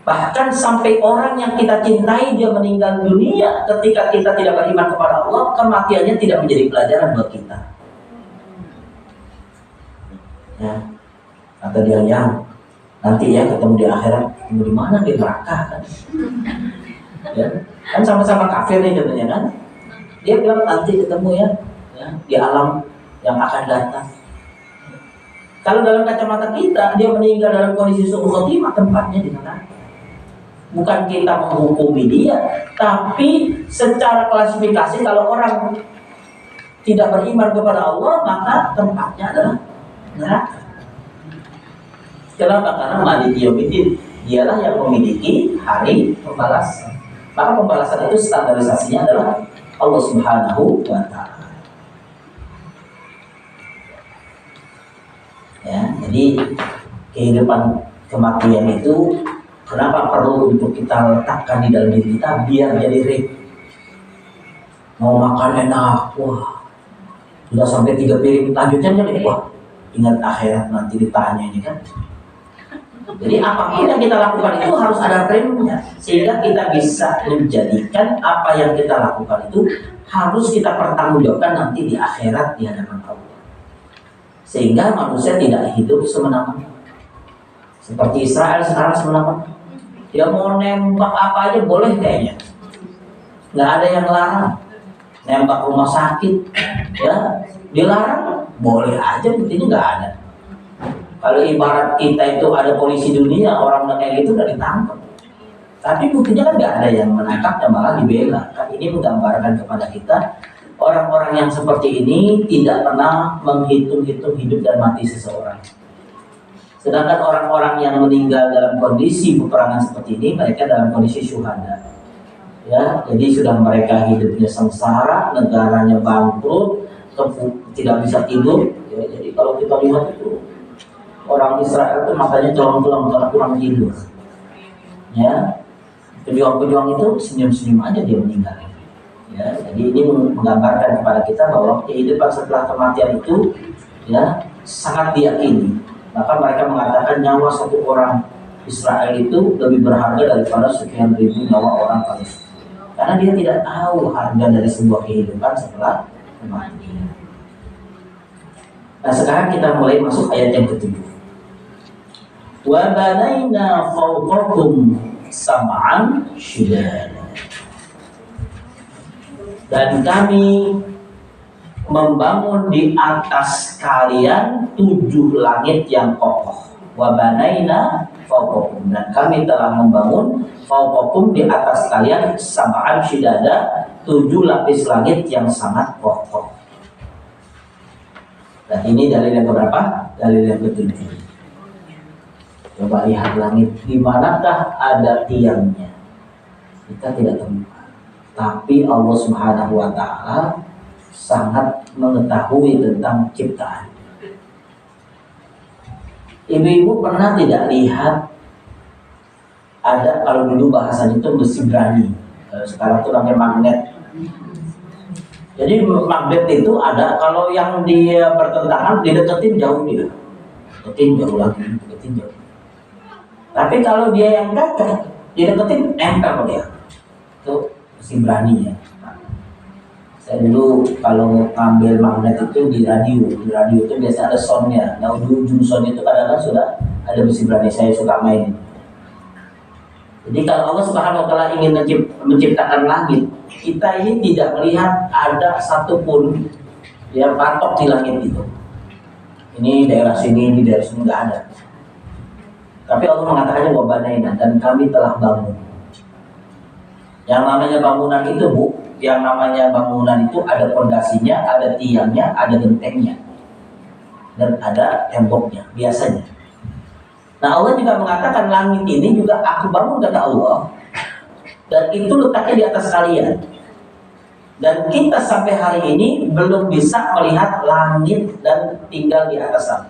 Bahkan sampai orang yang kita cintai dia meninggal dunia ketika kita tidak beriman kepada Allah, kematiannya tidak menjadi pelajaran buat kita. Ya, atau dia yang nanti ya ketemu di akhirat, ketemu di mana, di neraka kan? Ya, kan sama-sama kafir nih katanya kan? Dia bilang nanti ketemu ya di alam yang akan datang. Kalau dalam kacamata kita dia meninggal dalam kondisi su'ul khotimah, tempatnya di neraka. Bukan kita menghukumi dia, tapi secara klasifikasi kalau orang tidak beriman kepada Allah maka tempatnya adalah neraka. Kenapa? Karena Maliki Yaumiddin dialah yang memiliki hari pembalasan. Maka pembalasan itu standarisasinya adalah Allah Subhanahu wa Ta'ala. Ya, jadi kehidupan kematian itu kenapa perlu untuk kita letakkan di dalam diri kita biar jadi rik. Mau makan enak, wah, sudah sampai 3 piring, lanjutnya nih, wah, ingat akhirat nanti ditanya ini kan. Jadi apapun yang kita lakukan itu harus ada remnya, sehingga kita bisa menjadikan apa yang kita lakukan itu harus kita pertanggungjawabkan nanti di akhirat di hadapan Allah. Sehingga manusia tidak hidup semena-mena. Seperti Israel sekarang semena-mena. Dia mau nembak apa aja boleh kayaknya. Nggak ada yang larang. Nembak rumah sakit, ya dilarang, boleh aja, buktinya nggak ada. Kalau ibarat kita itu ada polisi dunia, orang kayak gitu udah ditangkap. Tapi buktinya kan nggak ada yang menangkap dan malah dibela. Kan ini menggambarkan kepada kita orang-orang yang seperti ini tidak pernah menghitung-hitung hidup dan mati seseorang. Sedangkan orang-orang yang meninggal dalam kondisi peperangan seperti ini, mereka dalam kondisi syuhada. Ya, jadi sudah mereka hidupnya sengsara, negaranya bangkrut, tidak bisa tidur. Ya, jadi kalau kita lihat itu orang Israel itu matanya colong-colong karena kurang tidur. Ya, pejuang-pejuang itu senyum-senyum aja dia meninggal. Ya, jadi ini menggambarkan kepada kita bahwa kehidupan setelah kematian itu ya sangat diyakini. Maka mereka mengatakan nyawa satu orang Israel itu lebih berharga daripada sekian ribu nyawa orang Palestina. Karena dia tidak tahu harga dari sebuah kehidupan setelah kematian. Nah, sekarang kita mulai masuk ayat yang ke-7. Wa banaina fawqakum sam'an shidada. Dan kami membangun di atas kalian 7 langit yang kokoh. Wa banaina fawqakum, dan kami telah membangun fawqakum di atas kalian sam'an shidada, 7 lapis langit yang sangat kokoh. Dan ini dalil yang berapa? Dalil yang ke-7. Coba lihat langit, di manakah ada tiangnya? Kita tidak temukan. Tapi Allah Subhanahu wa Ta'ala sangat mengetahui tentang ciptaan. Ibu-ibu pernah tidak lihat ada, kalau dulu bahasanya itu besi berani, sekarang itu namanya magnet. Jadi magnet itu ada, kalau yang dia bertentangan dideketin jauh, dia deketin jauh lagi, deketin jauh. Tapi kalau dia yang gagah, dideketin nempel dia. Itu besi berani ya. Saya dulu kalau ngambil magnet itu di radio itu biasa ada soundnya. Nah ujung sound itu kadang-kadang sudah ada besi berani, saya suka main. Jadi kalau Allah Subhanahu wa Ta'ala ingin menciptakan langit, kita ini tidak melihat ada satupun yang patok di langit itu. Ini daerah sini, ini daerah sini, nggak ada. Tapi Allah mengatakannya wabanaina, dan kami telah bangun. Yang namanya bangunan itu, Bu, yang namanya bangunan itu ada fondasinya, ada tiangnya, ada gentengnya, dan ada temboknya biasanya. Nah Allah juga mengatakan langit ini juga aku bangun, kata Allah, dan itu letaknya di atas kalian. Dan kita sampai hari ini belum bisa melihat langit dan tinggal di atas sana.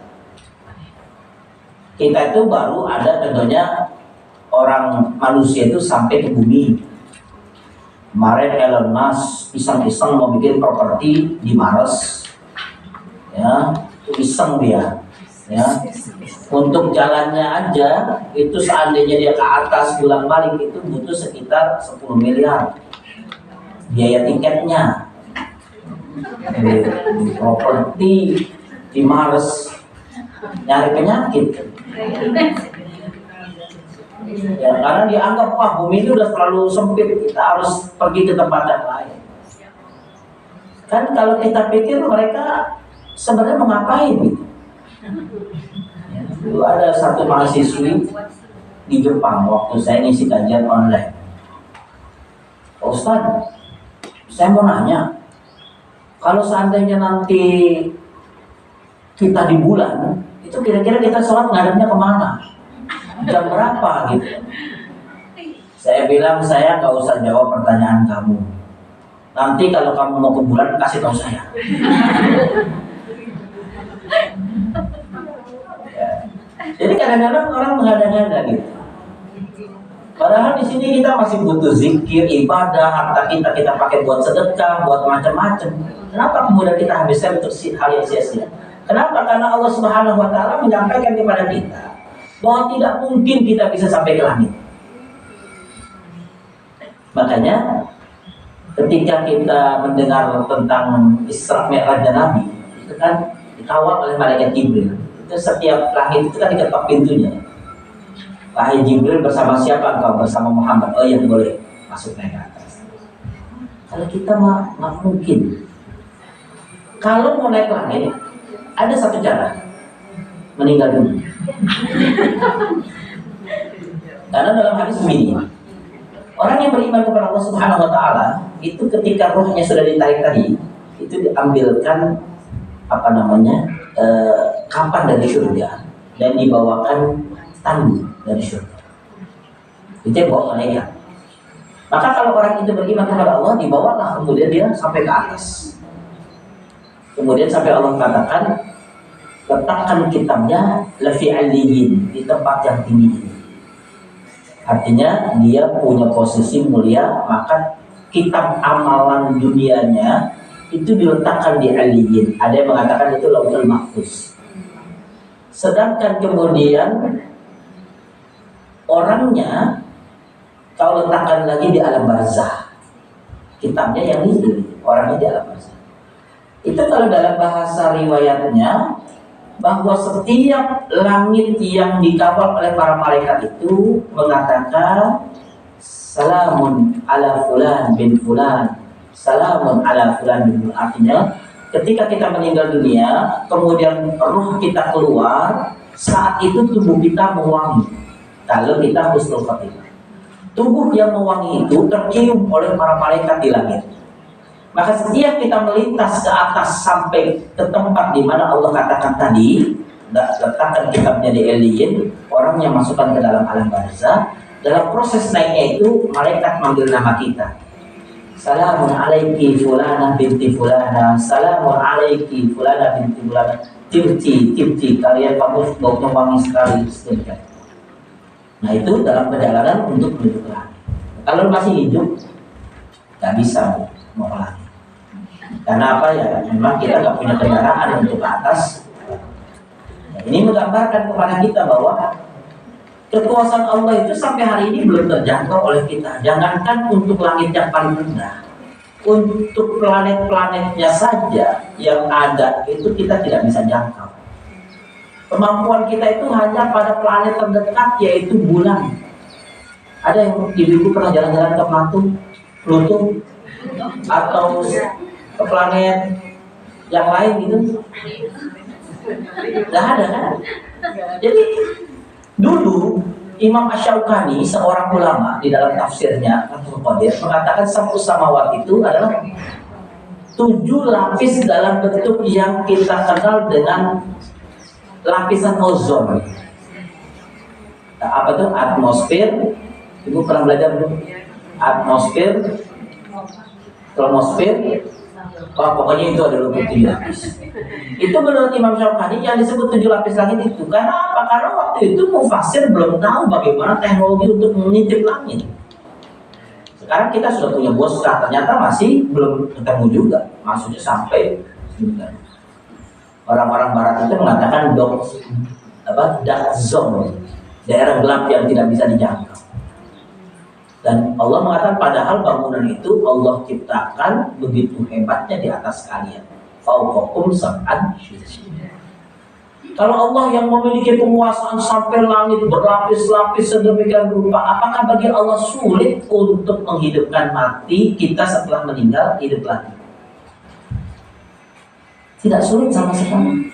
Kita itu baru ada contohnya orang manusia itu sampai ke bumi. Kemarin Elon Musk iseng-iseng mau bikin properti di Mars, ya, iseng dia, ya. Untuk jalannya aja itu seandainya dia ke atas pulang balik itu butuh sekitar 10 miliar biaya tiketnya. Di properti di Mars nyari penyakit. Ya, karena dianggap wah bumi ini udah terlalu sempit, kita harus pergi ke tempat yang lain. Kan kalau kita pikir mereka sebenarnya mau ngapain gitu. Ya, dulu ada satu mahasiswi di Jepang waktu saya ngisi kajian online. Pak Ustadz, saya mau nanya, kalau seandainya nanti kita di bulan, itu kira-kira kita sholat ngadepnya kemana? Jam berapa gitu? Saya bilang saya nggak usah jawab pertanyaan kamu. Nanti kalau kamu mau ke bulan kasih tahu saya. Ya. Jadi kadang-kadang orang mengada-ngada gitu. Padahal di sini kita masih butuh zikir, ibadah, harta kita pakai buat sedekah, buat macam-macam. Kenapa kemudian kita habiskan untuk hal yang sia-sia? Kenapa? Karena Allah Subhanahu wa Ta'ala menyampaikan kepada kita bahwa tidak mungkin kita bisa sampai ke langit. Makanya ketika kita mendengar tentang Isra Mi'rajnya Nabi, itu kan dikawal oleh malaikat Jibril. Itu setiap langit itu kan diketok pintunya. Wahai Jibril, bersama siapa engkau? Bersama Muhammad. Oh iya, boleh masuk naik ke atas. Kalau kita nggak mungkin. Kalau mau naik langit, ada satu cara, meninggal dulu. Karena dalam hadis begini, orang yang beriman kepada Allah Subhanahu wa Ta'ala itu ketika rohnya sudah ditarik tadi, itu diambilkan kapan dari surga dan dibawakan tandu dari surga. Itu yang bawa malaikat. Maka kalau orang itu beriman kepada Allah, dibawalah kemudian dia sampai ke atas. Kemudian sampai Allah katakan, letakkan kitabnya lafi aliyin, di tempat yang tinggi ini. Artinya dia punya posisi mulia, maka kitab amalan dunianya itu diletakkan di aliyin. Ada yang mengatakan itu lauhul mahfuz. Sedangkan kemudian orangnya kau letakkan lagi di alam barzah. Kitabnya yang ini, orangnya di alam barzah. Itu kalau dalam bahasa riwayatnya, bahwa setiap langit yang dikawal oleh para malaikat itu mengatakan salamun ala fulan bin fulan, salamun ala fulan bin fulan. Artinya ketika kita meninggal dunia, kemudian ruh kita keluar, saat itu tubuh kita mewangi. Kalau kita husnul khotimah, tubuh yang mewangi itu tercium oleh para malaikat di langit. Maka setiap kita melintas ke atas sampai ke tempat di mana Allah katakan tadi, letakkan kitabnya di alien, orang yang masukkan ke dalam alam barzah. Dalam proses naiknya itu malaikat manggil nama kita. Salamun alaiki fulana binti fulana, salamun alaiki fulana binti fulana. Tipti, kalian kamu baunya wangi sekali, seterusnya. Nah itu dalam perjalanan untuk menuju ke langit. Kalau masih hidup, nggak bisa mau ke langit. Karena apa ya? Memang kita nggak punya kendaraan untuk ke atas. Nah, ini menggambarkan kepada kita bahwa kekuasaan Allah itu sampai hari ini belum terjangkau oleh kita. Jangankan untuk langit yang paling rendah, untuk planet-planetnya saja yang ada itu kita tidak bisa jangkau. Kemampuan kita itu hanya pada planet terdekat, yaitu bulan. Ada yang ibu pernah jalan-jalan ke Pluto atau ke planet yang lain gitu? Tidak ada kan? Jadi dulu Imam Asy-Syaukani, seorang ulama, di dalam tafsirnya Fathul Qadir mengatakan sab'us samawat itu adalah 7 lapis dalam bentuk yang kita kenal dengan lapisan ozon. Nah, apa itu? Atmosfer. Ibu pernah belajar belum? Atmosfer, atmosfer. Pokoknya itu ada 7 lapis. Itu menurut Imam Syaukani yang disebut 7 lapis langit itu. Karena apa? Karena waktu itu mufasir belum tahu bagaimana teknologi untuk mengintip langit. Sekarang kita sudah punya bosra, ternyata masih belum ketemu juga. Maksudnya sampai orang-orang barat itu mengatakan dark zone, daerah gelap yang tidak bisa dijangkau. Dan Allah mengatakan padahal bangunan itu Allah ciptakan begitu hebatnya di atas kalian. Fauqakum sab'an syidad. Kalau Allah yang memiliki penguasaan sampai langit berlapis-lapis sedemikian rupa, apakah bagi Allah sulit untuk menghidupkan mati kita setelah meninggal hidup lagi? Tidak sulit sama sekali.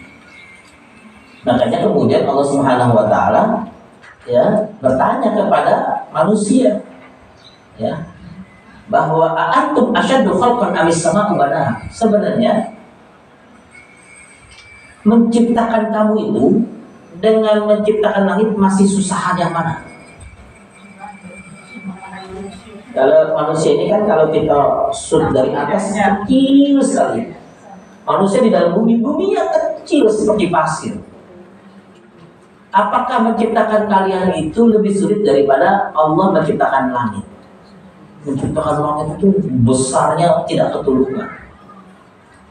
Makanya kemudian Allah Subhanahu wa taala ya bertanya kepada manusia ya bahwa antum asyaddu khalqan amis sama'u banaha. Sebenarnya menciptakan kamu itu dengan menciptakan langit masih susah yang mana? Kalau manusia ini kan kalau kita shoot dari atas kecil sekali. Manusia di dalam bumi yang kecil seperti pasir. Apakah menciptakan kalian itu lebih sulit daripada Allah menciptakan langit? Menciptakan langit itu besarnya tidak ketulungan.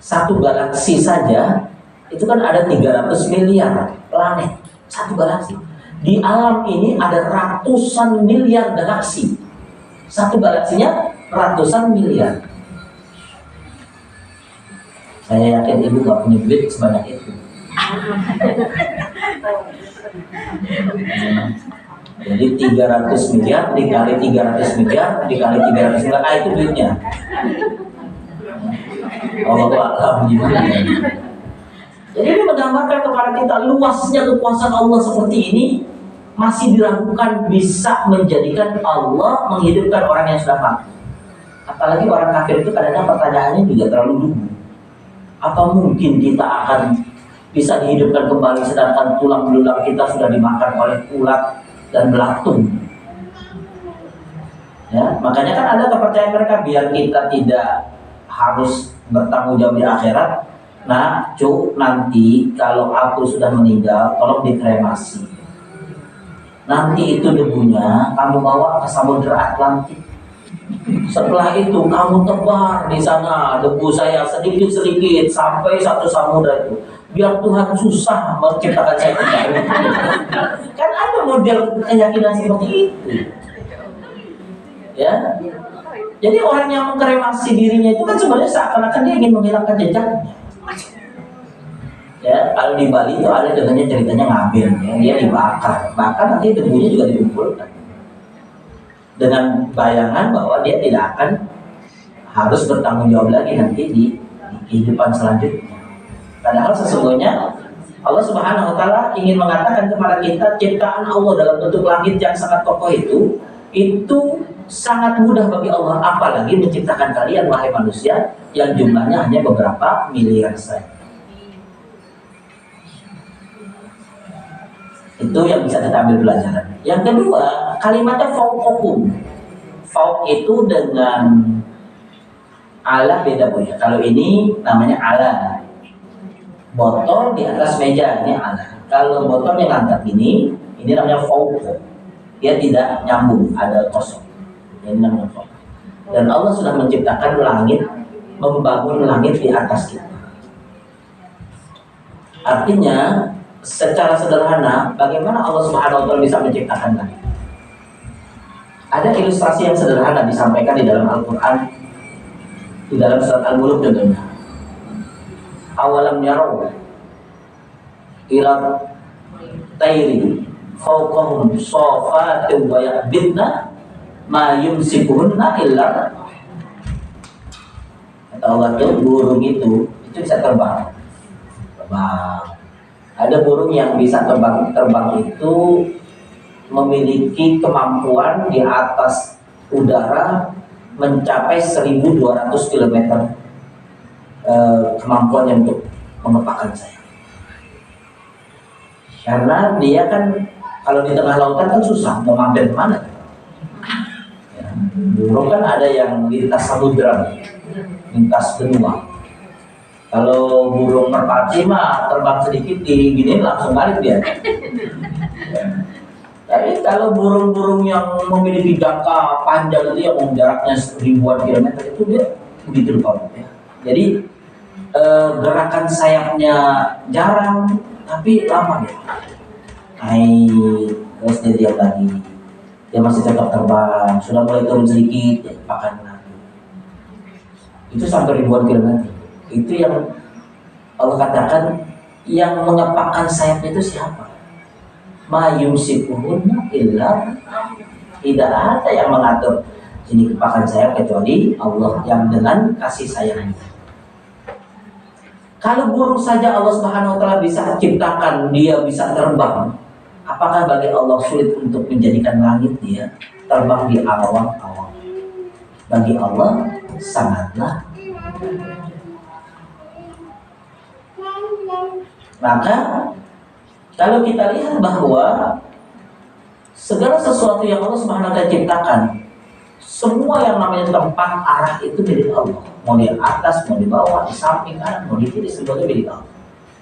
Satu galaksi saja itu kan ada 300 miliar planet. Satu galaksi. Di alam ini ada ratusan miliar galaksi. Satu galaksinya ratusan miliar. Saya yakin ibu gak punya duit sebanyak itu. Jadi 300 miliar dikali 300 miliar dikali 300 miliar, itu duitnya. Allah gimana? Jadi ini menggambarkan kepada kita luasnya kekuasaan Allah seperti ini masih diragukan bisa menjadikan Allah menghidupkan orang yang sudah mati. Apalagi orang kafir itu kadang-kadang pertanyaannya juga terlalu dulu. Apa mungkin kita akan bisa dihidupkan kembali sedangkan tulang belulang kita sudah dimakan oleh ulat dan belatung? Ya, makanya kan ada kepercayaan mereka biar kita tidak harus bertanggung jawab di akhirat. Nah, cuk, nanti kalau aku sudah meninggal, tolong dikremasi. Nanti itu debunya kamu bawa ke Samudra Atlantik. Setelah itu kamu tebar di sana debu saya sedikit-sedikit sampai satu samudra itu. Biar Tuhan susah menciptakan saya kembali. Kan ada model keyakinan seperti itu. Ya. Jadi orang yang mengkremasi dirinya itu kan sebenarnya seakan-akan dia ingin menghilangkan jejaknya. Ya, kalau di Bali itu ada ceritanya ngambil, ya, dia dibakar, bahkan nanti debunya juga dikumpulkan dengan bayangan bahwa dia tidak akan harus bertanggung jawab lagi nanti di kehidupan selanjutnya. Padahal sesungguhnya Allah Subhanahu wa taala ingin mengatakan kepada kita ciptaan Allah dalam bentuk langit yang sangat kokoh itu sangat mudah bagi Allah, apalagi menciptakan kalian wahai manusia yang jumlahnya hanya beberapa miliar saja. Itu yang bisa kita ambil pelajaran. Yang kedua, kalimatnya fauqakum. Fauq itu dengan Ala beda Bu ya. Kalau ini namanya ala. Botol di atas meja ini ala. Kalau botol yang angkat ini namanya fauq. Dia tidak nyambung, ada kosong. Ini namanya fauq. Dan Allah sudah menciptakan langit, membangun langit di atas kita. Artinya secara sederhana, bagaimana Allah Subhanahu wa taala bisa menciptakan langit? Ada ilustrasi yang sederhana disampaikan di dalam Al-Qur'an, di dalam surat Al-Mulk contohnya. Awalam yarau ila tayri fawqahum safatin wa yaqbidna ma yumsikuhunna illa. Kata Allah tuh burung itu bisa terbang. Ada burung yang bisa terbang itu memiliki kemampuan di atas udara mencapai 1.200 km kemampuannya untuk mengepakkan sayap. Karena dia kan kalau di tengah lautan kan susah mau mampir kemana. Ya, burung kan ada yang lintas samudra, lintas benua. Kalau burung merpati mah terbang sedikit gini langsung balik dia. Tapi kalau burung-burung yang memiliki jangka panjang itu yang jaraknya ribuan kilometer itu dia begitu loh ya. Jadi gerakan sayapnya jarang tapi lama ya. Terus dia diam lagi. Dia masih tetap terbang. Sudah mulai turun sedikit ya pakan lagi. Itu sampai ribuan kilometer. Itu yang Allah katakan yang mengepakkan sayapnya itu siapa? Ma yumsikuhunna illa, tidak ada yang mengatur ini kepakan sayap kecuali Allah yang dengan kasih sayangnya. Kalau burung saja Allah Subhanahu wa taala bisa ciptakan, dia bisa terbang. Apakah bagi Allah sulit untuk menjadikan langit dia terbang di awang-awang? Bagi Allah sangatlah. Maka kalau kita lihat bahwa segala sesuatu yang Allah Subhanahu wa taala ciptakan, semua yang namanya tempat arah itu milik Allah. Mau di atas, mau di bawah, di samping kanan, mau di kiri, semuanya milik Allah.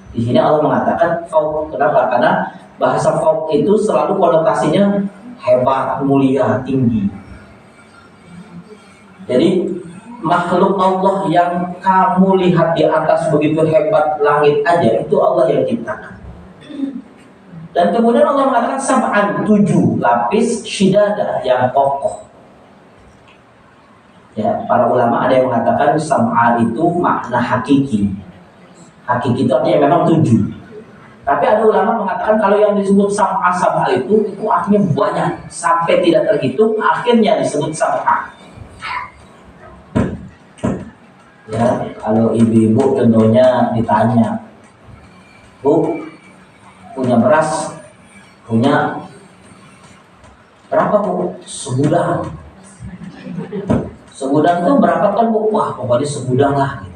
Di sini Allah mengatakan fauq. Kenapa? Karena bahasa fauq itu selalu konotasinya hebat, mulia, tinggi. Jadi makhluk Allah yang kamu lihat di atas begitu hebat langit aja itu Allah yang ciptakan. Dan kemudian Allah mengatakan sab'an, 7 lapis syidada yang kokoh. Ya, para ulama ada yang mengatakan sab'an itu makna hakiki. Hakiki itu artinya memang 7. Tapi ada ulama mengatakan kalau yang disebut sab'a itu artinya banyak sampai tidak terhitung, akhirnya disebut sab'a. Ya, kalau ibu-ibu contohnya ditanya, Bu, punya beras, punya berapa Bu? Segudang. Segudang itu berapa kan Bu? Wah, pokoknya segudang lah.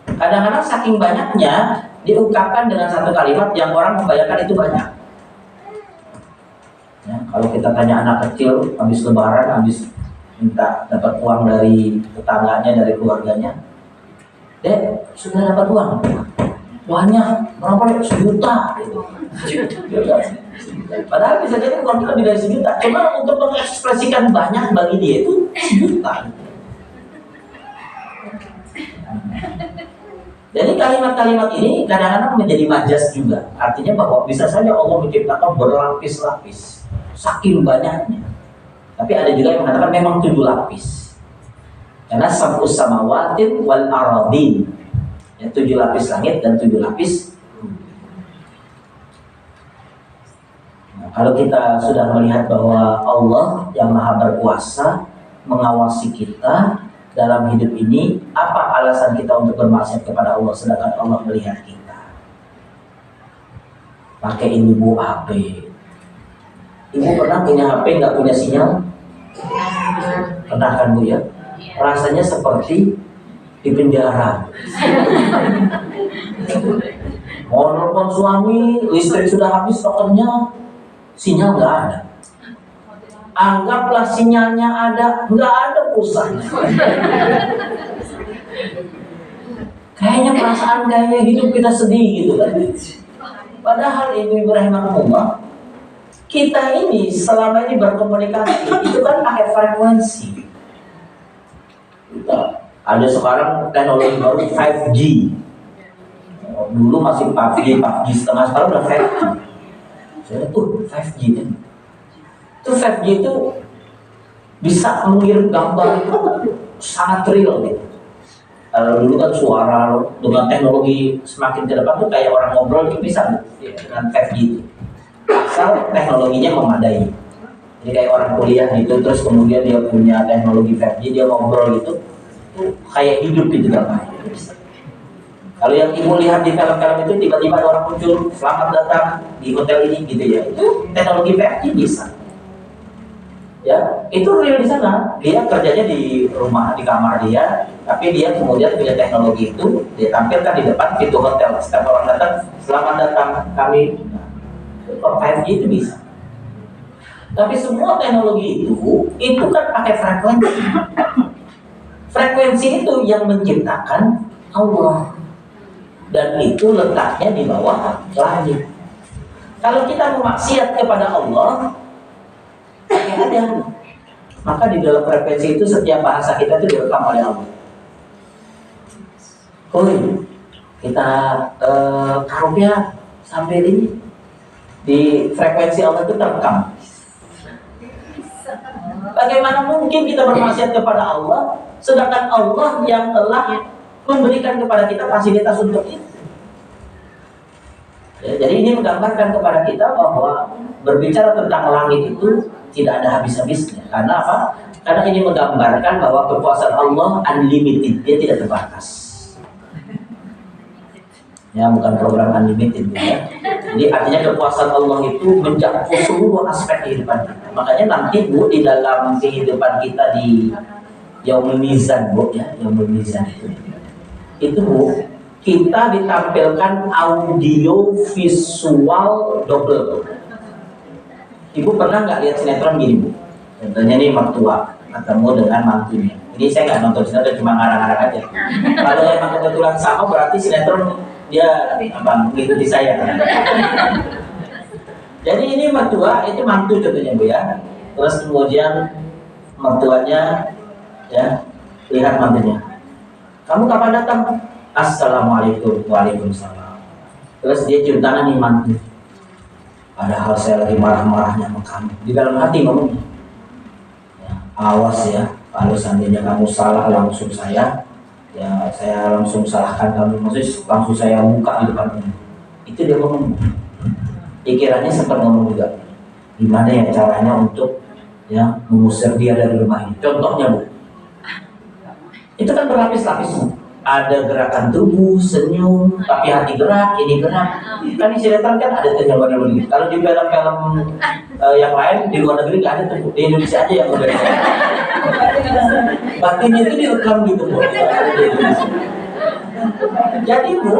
Kadang-kadang saking banyaknya diungkapkan dengan satu kalimat yang orang membayangkan itu banyak. Ya, kalau kita tanya anak kecil habis lebaran, habis minta dapat uang dari tetangganya, dari keluarganya, Dek, sudah dapat uang? Banyak, berapa dek? 1 juta gitu. Padahal bisa jadi uangnya lebih dari 1 juta. Cuma untuk mengekspresikan banyak bagi dia itu 1 juta. Jadi kalimat-kalimat ini kadang-kadang menjadi majas juga. Artinya bahwa bisa saja Allah menciptakan berlapis-lapis, saking banyaknya. Tapi ada juga yang mengatakan memang 7 lapis. Karena sab'us samawatin wal aradin, ya, 7 lapis langit dan 7 lapis. Nah, kalau kita sudah melihat bahwa Allah yang maha berkuasa mengawasi kita dalam hidup ini, apa alasan kita untuk bermaksiat kepada Allah sedangkan Allah melihat kita? Pakai ini Bu HP. Ibu pernah punya HP nggak punya sinyal? Pernah kan Bu ya? Rasanya seperti di penjara. Mau nelfon suami, listrik sudah habis tokennya, sinyal nggak ada. Anggaplah sinyalnya ada, nggak ada pulsanya. Kayaknya perasaan kayaknya hidup kita sedih gitu kan. Padahal ibu-ibu rahimahumullah, kita ini selama ini berkomunikasi itu kan pakai frekuensi. Ada sekarang teknologi baru 5G. Dulu masih 4G setengah, sekarang udah 5G. Saya tuh 5G kan. Itu 5G itu bisa mengirim gambar itu sangat real gitu. Dulu kan suara dengan teknologi semakin ke depan tuh kayak orang ngobrol itu bisa dengan 5G itu. Asal teknologinya memadai. Jadi kayak orang kuliah gitu, terus kemudian dia punya teknologi 5G, dia ngobrol gitu, itu kayak hidup gitu kan. Kalau yang ibu lihat di film-film itu tiba-tiba ada orang muncul, selamat datang di hotel ini gitu ya, itu teknologi 5G bisa. Ya, itu real di sana. Dia kerjanya di rumah, di kamar dia, tapi dia kemudian punya teknologi itu, dia tampilkan di depan pintu hotel. Setiap orang datang, selamat datang kami. 5G itu bisa. Tapi semua teknologi itu kan pakai frekuensi. Frekuensi itu yang menciptakan Allah. Dan itu letaknya di bawah langit. Kalau kita memaksiat kepada Allah, ada. Maka di dalam frekuensi itu setiap bahasa kita itu direkam oleh Allah. Kita karunia sampai ini di frekuensi Allah itu terekam. Bagaimana mungkin kita bermaksiat kepada Allah, sedangkan Allah yang telah memberikan kepada kita fasilitas untuk itu. Ya, jadi ini menggambarkan kepada kita bahwa berbicara tentang langit itu tidak ada habis-habisnya. Karena apa? Karena ini menggambarkan bahwa kekuasaan Allah unlimited, dia tidak terbatas. Ya, bukan program unlimited ya. Jadi artinya kekuasaan Allah itu mencakup seluruh aspek kehidupan kita. Makanya nanti Bu di dalam kehidupan kita di Yaumul Mizan Bu ya, Yaumul Mizan itu Bu, kita ditampilkan audio visual double. Ibu pernah nggak lihat sinetron gini Bu? Contohnya nih mertua ketemu dengan mantunya. Ini saya nggak nonton sinetron, cuma ngarang-ngarang aja. Kalau emang kebetulan sama berarti sinetron dia mengikuti saya. Jadi ini mertua, itu mantu contohnya Bu ya. Terus kemudian mertuanya ya lihat mantunya. Kamu kapan datang? Assalamualaikum. Waalaikumsalam. Terus dia cium tangan nih mantu. Padahal saya lagi marah-marahnya sama kamu. Di dalam hati ngomongnya. Ya, awas ya, kalau seandainya kamu salah langsung saya langsung salahkan kamu. Maksudnya langsung saya buka di depannya. Itu dia ngomong. Pikirannya sempat ngomong juga. Gimana ya caranya untuk ya mengusir dia dari rumah ini? Contohnya Bu. Itu kan berlapis-lapis. Ada gerakan tubuh, senyum, tapi hati gerak, ini gerak. Kan di sinetron kan ada terjemahan begitu. Kalau di film-film yang lain di luar negeri nggak ada tuh. Di Indonesia aja yang udah. Batinnya itu direkam gitu Bu. Jadi Bu,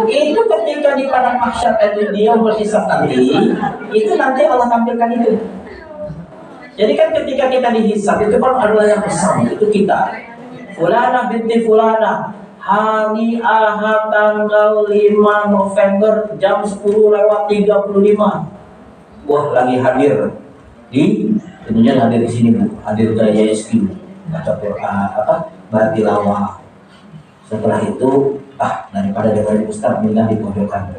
itu ketika di padang mahsyar dia berhisab nanti, itu nanti Allah tampilkan itu. Jadi kan ketika kita dihisab itu kan adalah yang besar, itu kita. Fulana binti Fulana, hari Ahad tanggal 5 November jam 10:35. Wah, lagi hadir tentunya hadir di sini Bu, hadir gaya SQ, baca Quran, bertilawah. Setelah itu, daripada dengerin Ustaz, mendingan dipojokan.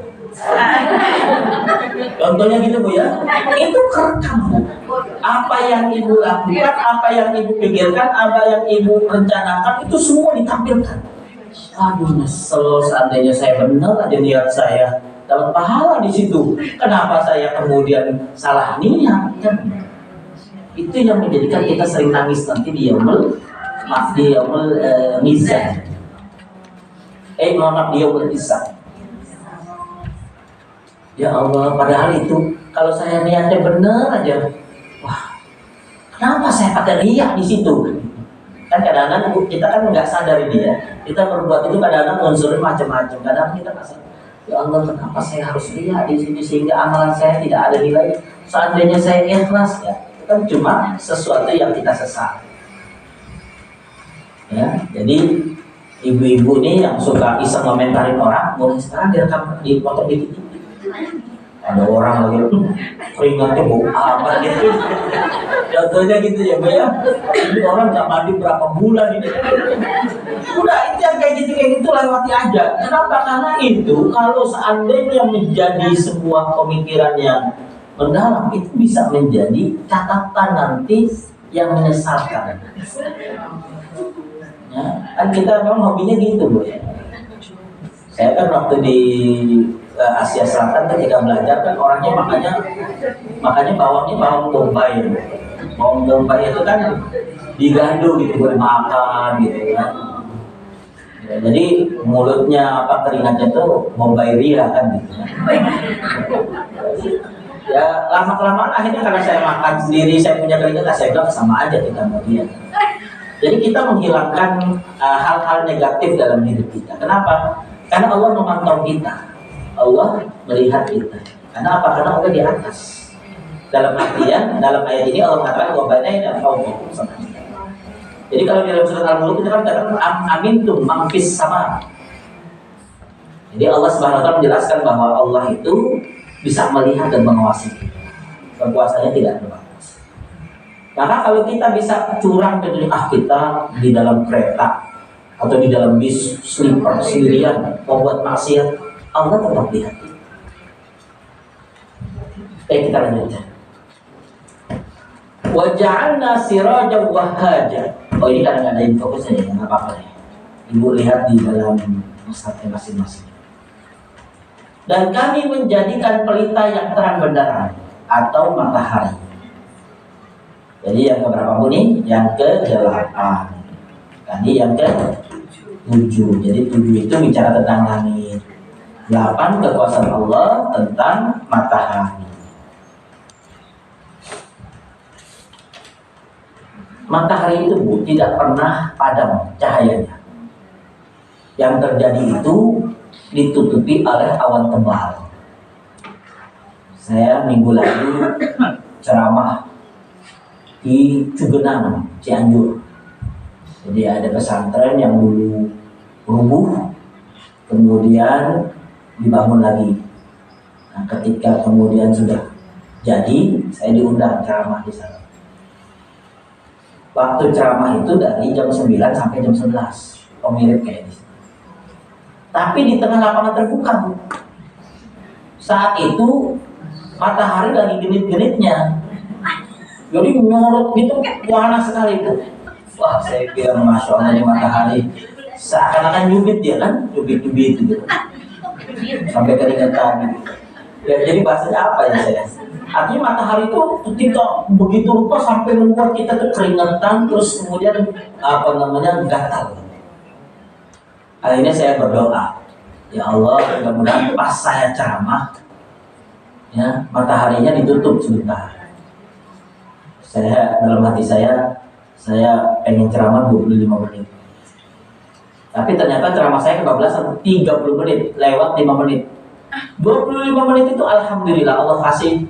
Contohnya gitu Bu ya, itu kerekam Bu. Apa yang ibu lakukan, apa yang ibu pikirkan, apa yang ibu rencanakan, itu semua ditampilkan. Aduh, nyesel seandainya saya benar aja niat saya dapat pahala di situ. Kenapa saya kemudian salah niat? Itu yang menjadikan kita sering nangis nanti di Yaumul Mizan. Di Yaumul Hisab. Ya Allah, padahal itu kalau saya niatnya benar aja, wah, kenapa saya pakai riak di situ? Kan kadang-kadang kita kan nggak sadar ini ya, kita berbuat itu kadang-kadang unsurnya macam-macam. Kadang kita nggak sadar, ya Allah, kenapa saya harus riak di sini sehingga amalan saya tidak ada nilai. Seandainya saya ikhlas ya, itu kan cuma sesuatu yang kita sesat. Ya, jadi ibu-ibu nih yang suka iseng komentarin orang, mulai sekarang direkam di foto di TV. Ada orang lagi keringatnya bau apa gitu. Contohnya gitu ya, Bu ya. Ini orang nggak mandi berapa bulan ini. Udah itu yang kayak gitu lewati aja. Kenapa? Karena itu kalau seandainya menjadi sebuah pemikiran yang mendalam, itu bisa menjadi catatan nanti yang menyesalkan. Ya, kan kita memang hobinya gitu, Bu ya. Saya kan waktu di Asia Selatan ketika belajar kan orangnya makanya bawang bombay. Bawang bombay itu kan digado gitu buat makan gitu kan. Ya, jadi mulutnya keringatnya tuh bombay ria kan gitu. Ya lama kelamaan akhirnya karena saya makan sendiri saya punya keringat, saya bilang sama aja kita sama dia. Jadi kita menghilangkan hal-hal negatif dalam hidup kita. Kenapa? Karena Allah memantau kita. Allah melihat kita. Karena apa? Karena Allah di atas. Dalam ayat ini Allah mengatakan wa banaina fawqakum sab'an. Jadi kalau di dalam surat Al-Mulk itu kan katakan amintum man fis sama. Jadi Allah Subhanahu wa taala menjelaskan bahwa Allah itu bisa melihat dan mengawasi kita. Kekuasaannya tidak terbatas. Maka kalau kita bisa curang ke kita di dalam kereta atau di dalam bis sleeper sendirian membuat maksiat, Allah tetap lihat. Kita lanjutkan. Wa ja'alna sirajan wahhaja. Oh ini kadang ada fokusnya ya, nggak apa-apa ya. Ibu lihat di dalam ustadznya masing-masing. Dan kami menjadikan pelita yang terang benderang atau matahari. Jadi yang keberapa Bu nih? Yang ke-8. Tadi yang ke-7. Jadi 7 itu bicara tentang langit. 8 kekuasaan Allah tentang matahari. Matahari itu Bu tidak pernah padam cahayanya. Yang terjadi itu ditutupi oleh awan tebal. Saya minggu lalu ceramah di Cugenang, Cianjur. Jadi ada pesantren yang dulu rubuh, kemudian dibangun lagi. Nah, ketika kemudian sudah jadi, saya diundang ceramah di sana. Waktu ceramah itu dari jam 9 sampai jam 11, mirip kayak gitu. Tapi di tengah lapangan terbuka, Bu. Saat itu matahari lagi genit-genitnya, jadi nyorot gitu, panas sekali Bu. Wah, saya kira masya Allah ini matahari seakan-akan nyubit dia kan, nyubit-nyubit gitu. Sampai keringetan. Ya, jadi bahasanya apa ya saya? Artinya matahari itu ketika begitu rupa sampai membuat kita tuh keringetan, terus kemudian gatal. Akhirnya saya berdoa, ya Allah, mudah-mudahan pas saya ceramah, ya mataharinya ditutup sebentar. Saya dalam hati saya pengen ceramah 25 menit. Tapi ternyata ceramah saya kebablasan 30 menit, lewat 5 menit. 25 menit itu alhamdulillah Allah kasih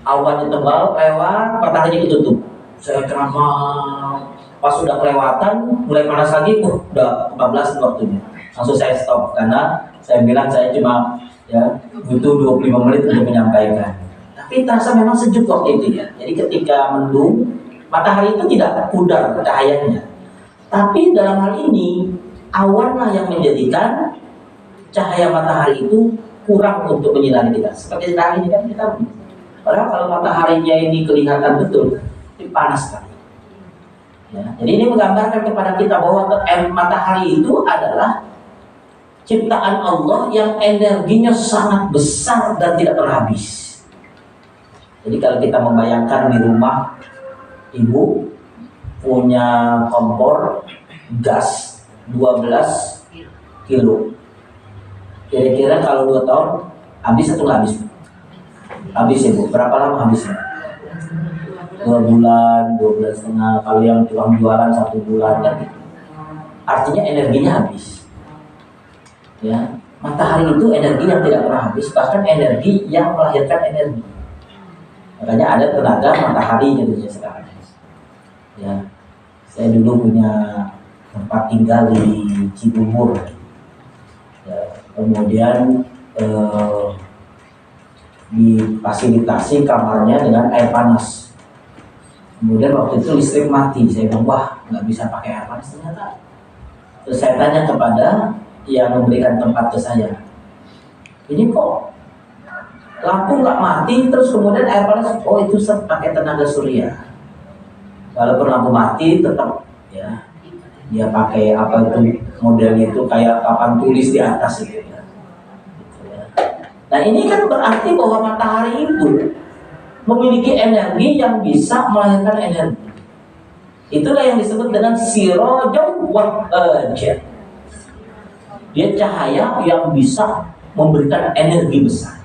awannya tebal, lewat, mataharinya ditutup. Saya ceramah, pas sudah kelewatan, mulai panas lagi, udah kebablasan waktunya. Langsung saya stop, karena saya bilang saya cuma butuh 25 menit untuk menyampaikan. Tapi terasa memang sejuk waktu itu ya. Jadi ketika mendung, matahari itu tidak pudar cahayanya. Tapi dalam hal ini, awanlah yang menjadikan cahaya matahari itu kurang untuk menyinari kita. Seperti sekarang ini kan kita, padahal kalau mataharinya ini kelihatan betul, itu panas sekali. Ya, jadi ini menggambarkan kepada kita bahwa matahari itu adalah ciptaan Allah yang energinya sangat besar dan tidak pernah habis. Jadi kalau kita membayangkan di rumah ibu punya kompor gas 12 kilo. Kira-kira kalau 2 tahun habis atau nggak habis? Habis ya Bu, berapa lama habisnya? 2 bulan, 2 bulan setengah. Kalau yang tukang jualan 1 bulan kan gitu. Artinya energinya habis. Ya, matahari itu energi yang tidak pernah habis, bahkan energi yang melahirkan energi. Makanya ada tenaga matahari jadinya sekarang. Ya, saya dulu punya tempat tinggal di Cibubur. Ya, kemudian difasilitasi kamarnya dengan air panas. Kemudian waktu itu listrik mati. Saya bilang, wah nggak bisa pakai air panas ternyata. Terus saya tanya kepada yang memberikan tempat ke saya, ini kok lampu nggak mati terus kemudian air panas? Oh itu pakai tenaga surya. Walaupun lampu mati tetap ya dia pakai apa itu model itu kayak papan tulis di atas itu ya. Nah ini kan berarti bahwa matahari itu memiliki energi yang bisa melahirkan energi. Itulah yang disebut dengan sirajul wahhaj. Dia cahaya yang bisa memberikan energi besar.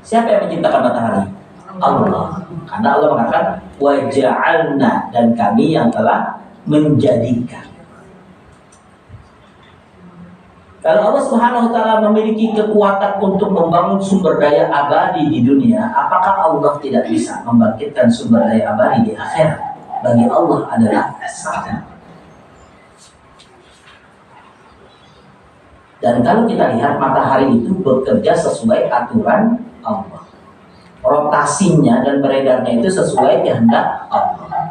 Siapa yang menciptakan matahari? Allah. Karena Allah mengatakan waja'alna, dan kami yang telah menjadikan. Kalau Allah Subhanahu wa taala memiliki kekuatan untuk membangun sumber daya abadi di dunia, apakah Allah tidak bisa membangkitkan sumber daya abadi di akhirat? Bagi Allah adalah sama. Dan kalau kita lihat matahari itu bekerja sesuai aturan Allah. Rotasinya dan beredarnya itu sesuai kehendak Allah.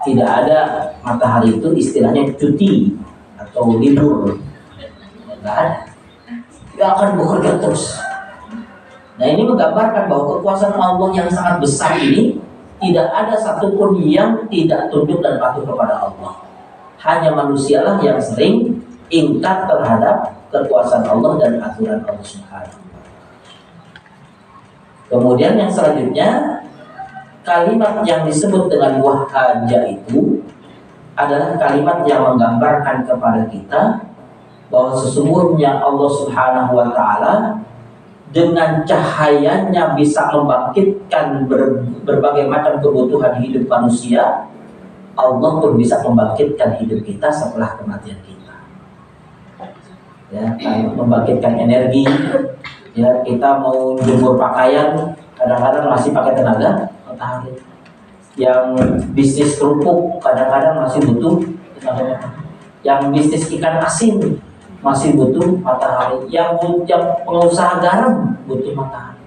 Tidak ada matahari itu istilahnya cuti atau libur. Tidak ada. Dia akan bekerja terus. Nah ini menggambarkan bahwa kekuasaan Allah yang sangat besar ini tidak ada satupun yang tidak tunduk dan patuh kepada Allah. Hanya manusialah yang sering ingkar terhadap kekuasaan Allah dan aturan Allah Subhanahu. Kemudian yang selanjutnya, kalimat yang disebut dengan wahhaja itu adalah kalimat yang menggambarkan kepada kita bahwa sesungguhnya Allah Subhanahu wa taala dengan cahayanya bisa membangkitkan berbagai macam kebutuhan hidup manusia. Allah pun bisa membangkitkan hidup kita setelah kematian kita. Ya, membangkitkan energi. Ya, kita mau jemur pakaian, kadang-kadang masih pakai tenaga matahari. Yang bisnis kerupuk kadang-kadang masih butuh tenaga matahari. Yang bisnis ikan asin masih butuh matahari. Yang pengusaha garam butuh matahari.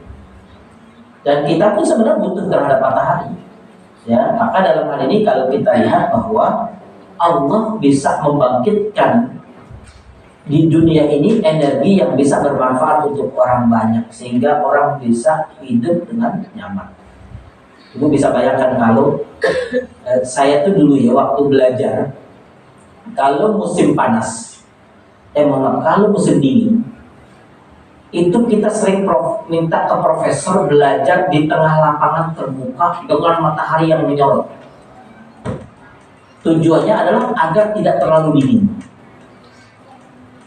Dan kita pun sebenarnya butuh terhadap matahari. Ya, maka dalam hal ini kalau kita lihat bahwa Allah bisa membangkitkan di dunia ini energi yang bisa bermanfaat untuk orang banyak sehingga orang bisa hidup dengan nyaman. Ibu bisa bayangkan kalau saya tuh dulu ya waktu belajar, kalau musim panas, kalau musim dingin, itu kita sering minta ke profesor belajar di tengah lapangan terbuka dengan matahari yang menyorot. Tujuannya adalah agar tidak terlalu dingin.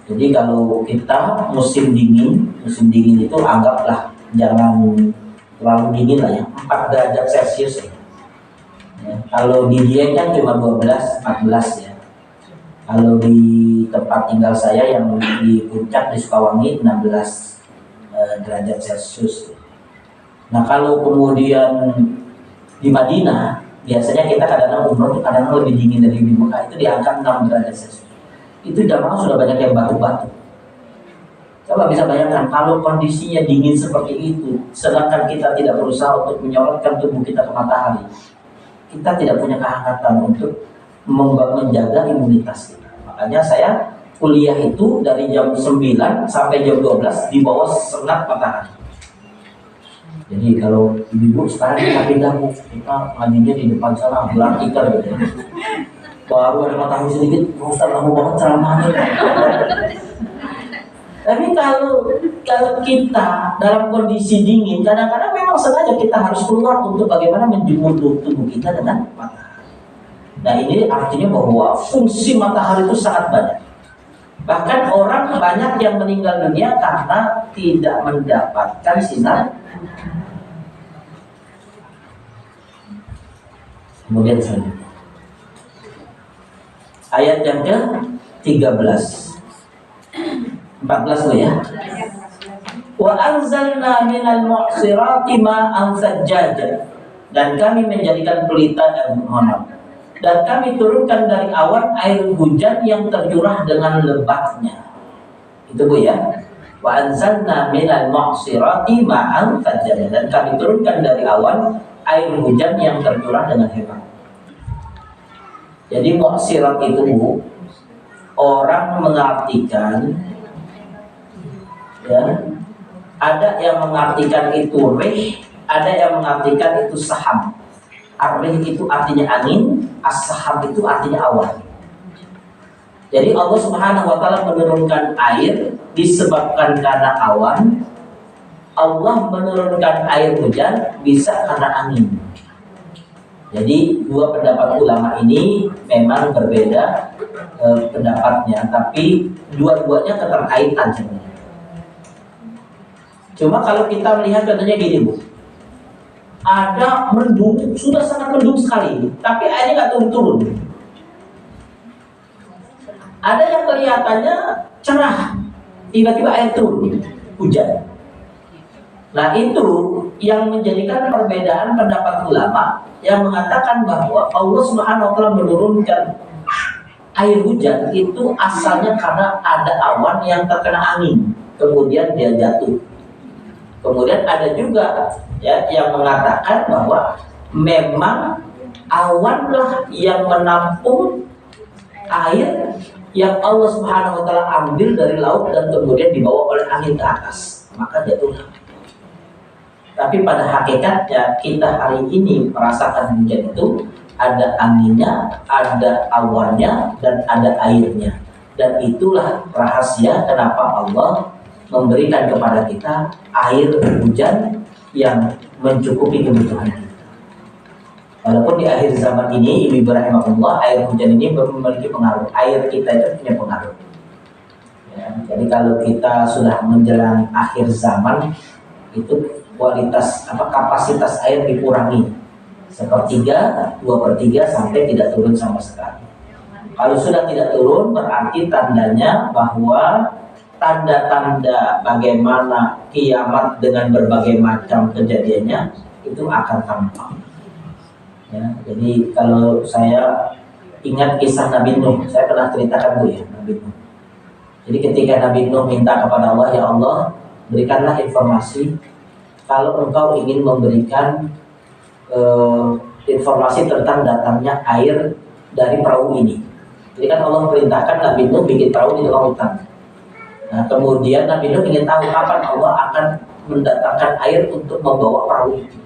Jadi kalau kita musim dingin itu anggaplah jangan terlalu dingin lah ya, 4 derajat Celcius ya. Kalau di Dieng kan cuma 12, 14 ya. Kalau di tempat tinggal saya yang di Puncak di Sukawangi 16 derajat Celcius. Nah kalau kemudian di Madinah biasanya kita kadang-kadang umroh itu kadang-kadang lebih dingin dari di Mekah, itu di angka 6 derajat Celcius. Itu jamaah sudah banyak yang batuk-batuk. Coba bisa bayangkan kalau kondisinya dingin seperti itu, sedangkan kita tidak berusaha untuk menyorotkan tubuh kita ke matahari, kita tidak punya kehangatan untuk menjaga imunitas kita. Makanya saya kuliah itu dari jam 9 sampai jam 12 di bawah sengat matahari. Jadi kalau ibu sekarang kita pindah, kita ngajinya di depan sana, bulan tikar gitu. Baru ada matahari sedikit, Ustaz lama banget ceramahnya. Tapi kalau kita dalam kondisi dingin, kadang-kadang memang sengaja kita harus keluar untuk bagaimana menjemur tubuh kita dengan matahari. Nah ini artinya bahwa fungsi matahari itu sangat banyak. Bahkan orang banyak yang meninggal dunia karena tidak mendapatkan sinar. Kemudian selanjutnya ayat yang ke-13 14 loh ya. Wa anzalna minal mu'sirati ma'an sajjaja, dan kami menjadikan pelita dan dan kami turunkan dari awan air hujan yang tercurah dengan lebatnya. Itu Bu ya. Wa anzalna minal mu'sirati ma'an fajjaja, dan kami turunkan dari awan air hujan yang tercurah dengan hebat. Jadi mu'sirat itu Bu, orang mengartikan ya, ada yang mengartikan itu rih, ada yang mengartikan itu sahab. Ar-rih itu artinya angin, as-sahab itu artinya awan. Jadi Allah Subhanahu wa taala menurunkan air disebabkan karena awan. Allah menurunkan air hujan bisa karena angin. Jadi dua pendapat ulama ini memang berbeda pendapatnya, tapi dua-duanya keterkaitan sebenarnya. Cuma kalau kita melihat contohnya gini Bu, ada mendung, sudah sangat mendung sekali, tapi airnya nggak turun-turun. Ada yang kelihatannya cerah, tiba-tiba air turun, hujan. Nah itu yang menjadikan perbedaan pendapat ulama yang mengatakan bahwa Allah Subhanahu wa taala menurunkan air hujan itu asalnya karena ada awan yang terkena angin, kemudian dia jatuh. Kemudian ada juga ya yang mengatakan bahwa memang awanlah yang menampung air yang Allah Subhanahu wa taala ambil dari laut dan kemudian dibawa oleh angin ke atas, maka jatuhlah. Tapi pada hakikatnya kita hari ini merasakan hujan itu ada anginnya, ada awannya, dan ada airnya. Dan itulah rahasia kenapa Allah memberikan kepada kita air hujan yang mencukupi kebutuhan kita. Walaupun di akhir zaman ini, Ibu rahimahullah, air hujan ini memiliki pengaruh. Air kita itu punya pengaruh. Ya, jadi kalau kita sudah menjelang akhir zaman, itu kapasitas air dikurangi 1/3, 2/3 sampai tidak turun sama sekali. Kalau sudah tidak turun berarti tandanya bahwa tanda-tanda bagaimana kiamat dengan berbagai macam kejadiannya itu akan tampak. Ya, jadi kalau saya ingat kisah Nabi Nuh, saya pernah ceritakan Bu ya, Nabi Nuh. Jadi ketika Nabi Nuh minta kepada Allah, ya Allah, berikanlah informasi kalau engkau ingin memberikan informasi tentang datangnya air dari perahu ini. Jadi kan Allah perintahkan Nabi Nuh bikin perahu di lautan. Nah kemudian Nabi Nuh ingin tahu kapan Allah akan mendatangkan air untuk membawa perahu itu.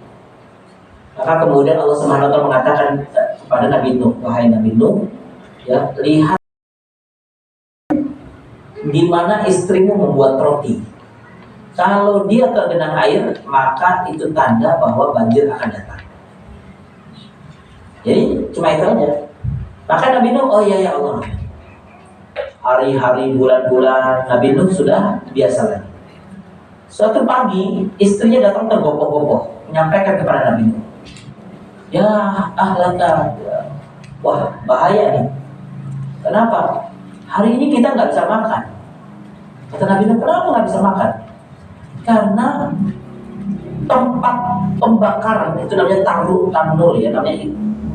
Maka kemudian Allah Subhanahu wa taala mengatakan kepada Nabi Nuh, wahai Nabi Nuh, ya lihat di mana istrimu membuat roti. Kalau dia tergenang air, maka itu tanda bahwa banjir akan datang. Jadi cuma itu aja. Maka Nabi Nuh, oh iya ya Allah. Hari-hari, bulan-bulan Nabi Nuh sudah biasa lagi. Suatu pagi istrinya datang tergopoh-gopoh menyampaikan kepada Nabi Nuh, ya ahlaka, wah bahaya nih. Kenapa? Hari ini kita nggak bisa makan. Kata Nabi Nuh, kenapa nggak bisa makan? Karena tempat pembakaran itu namanya tanur ya, namanya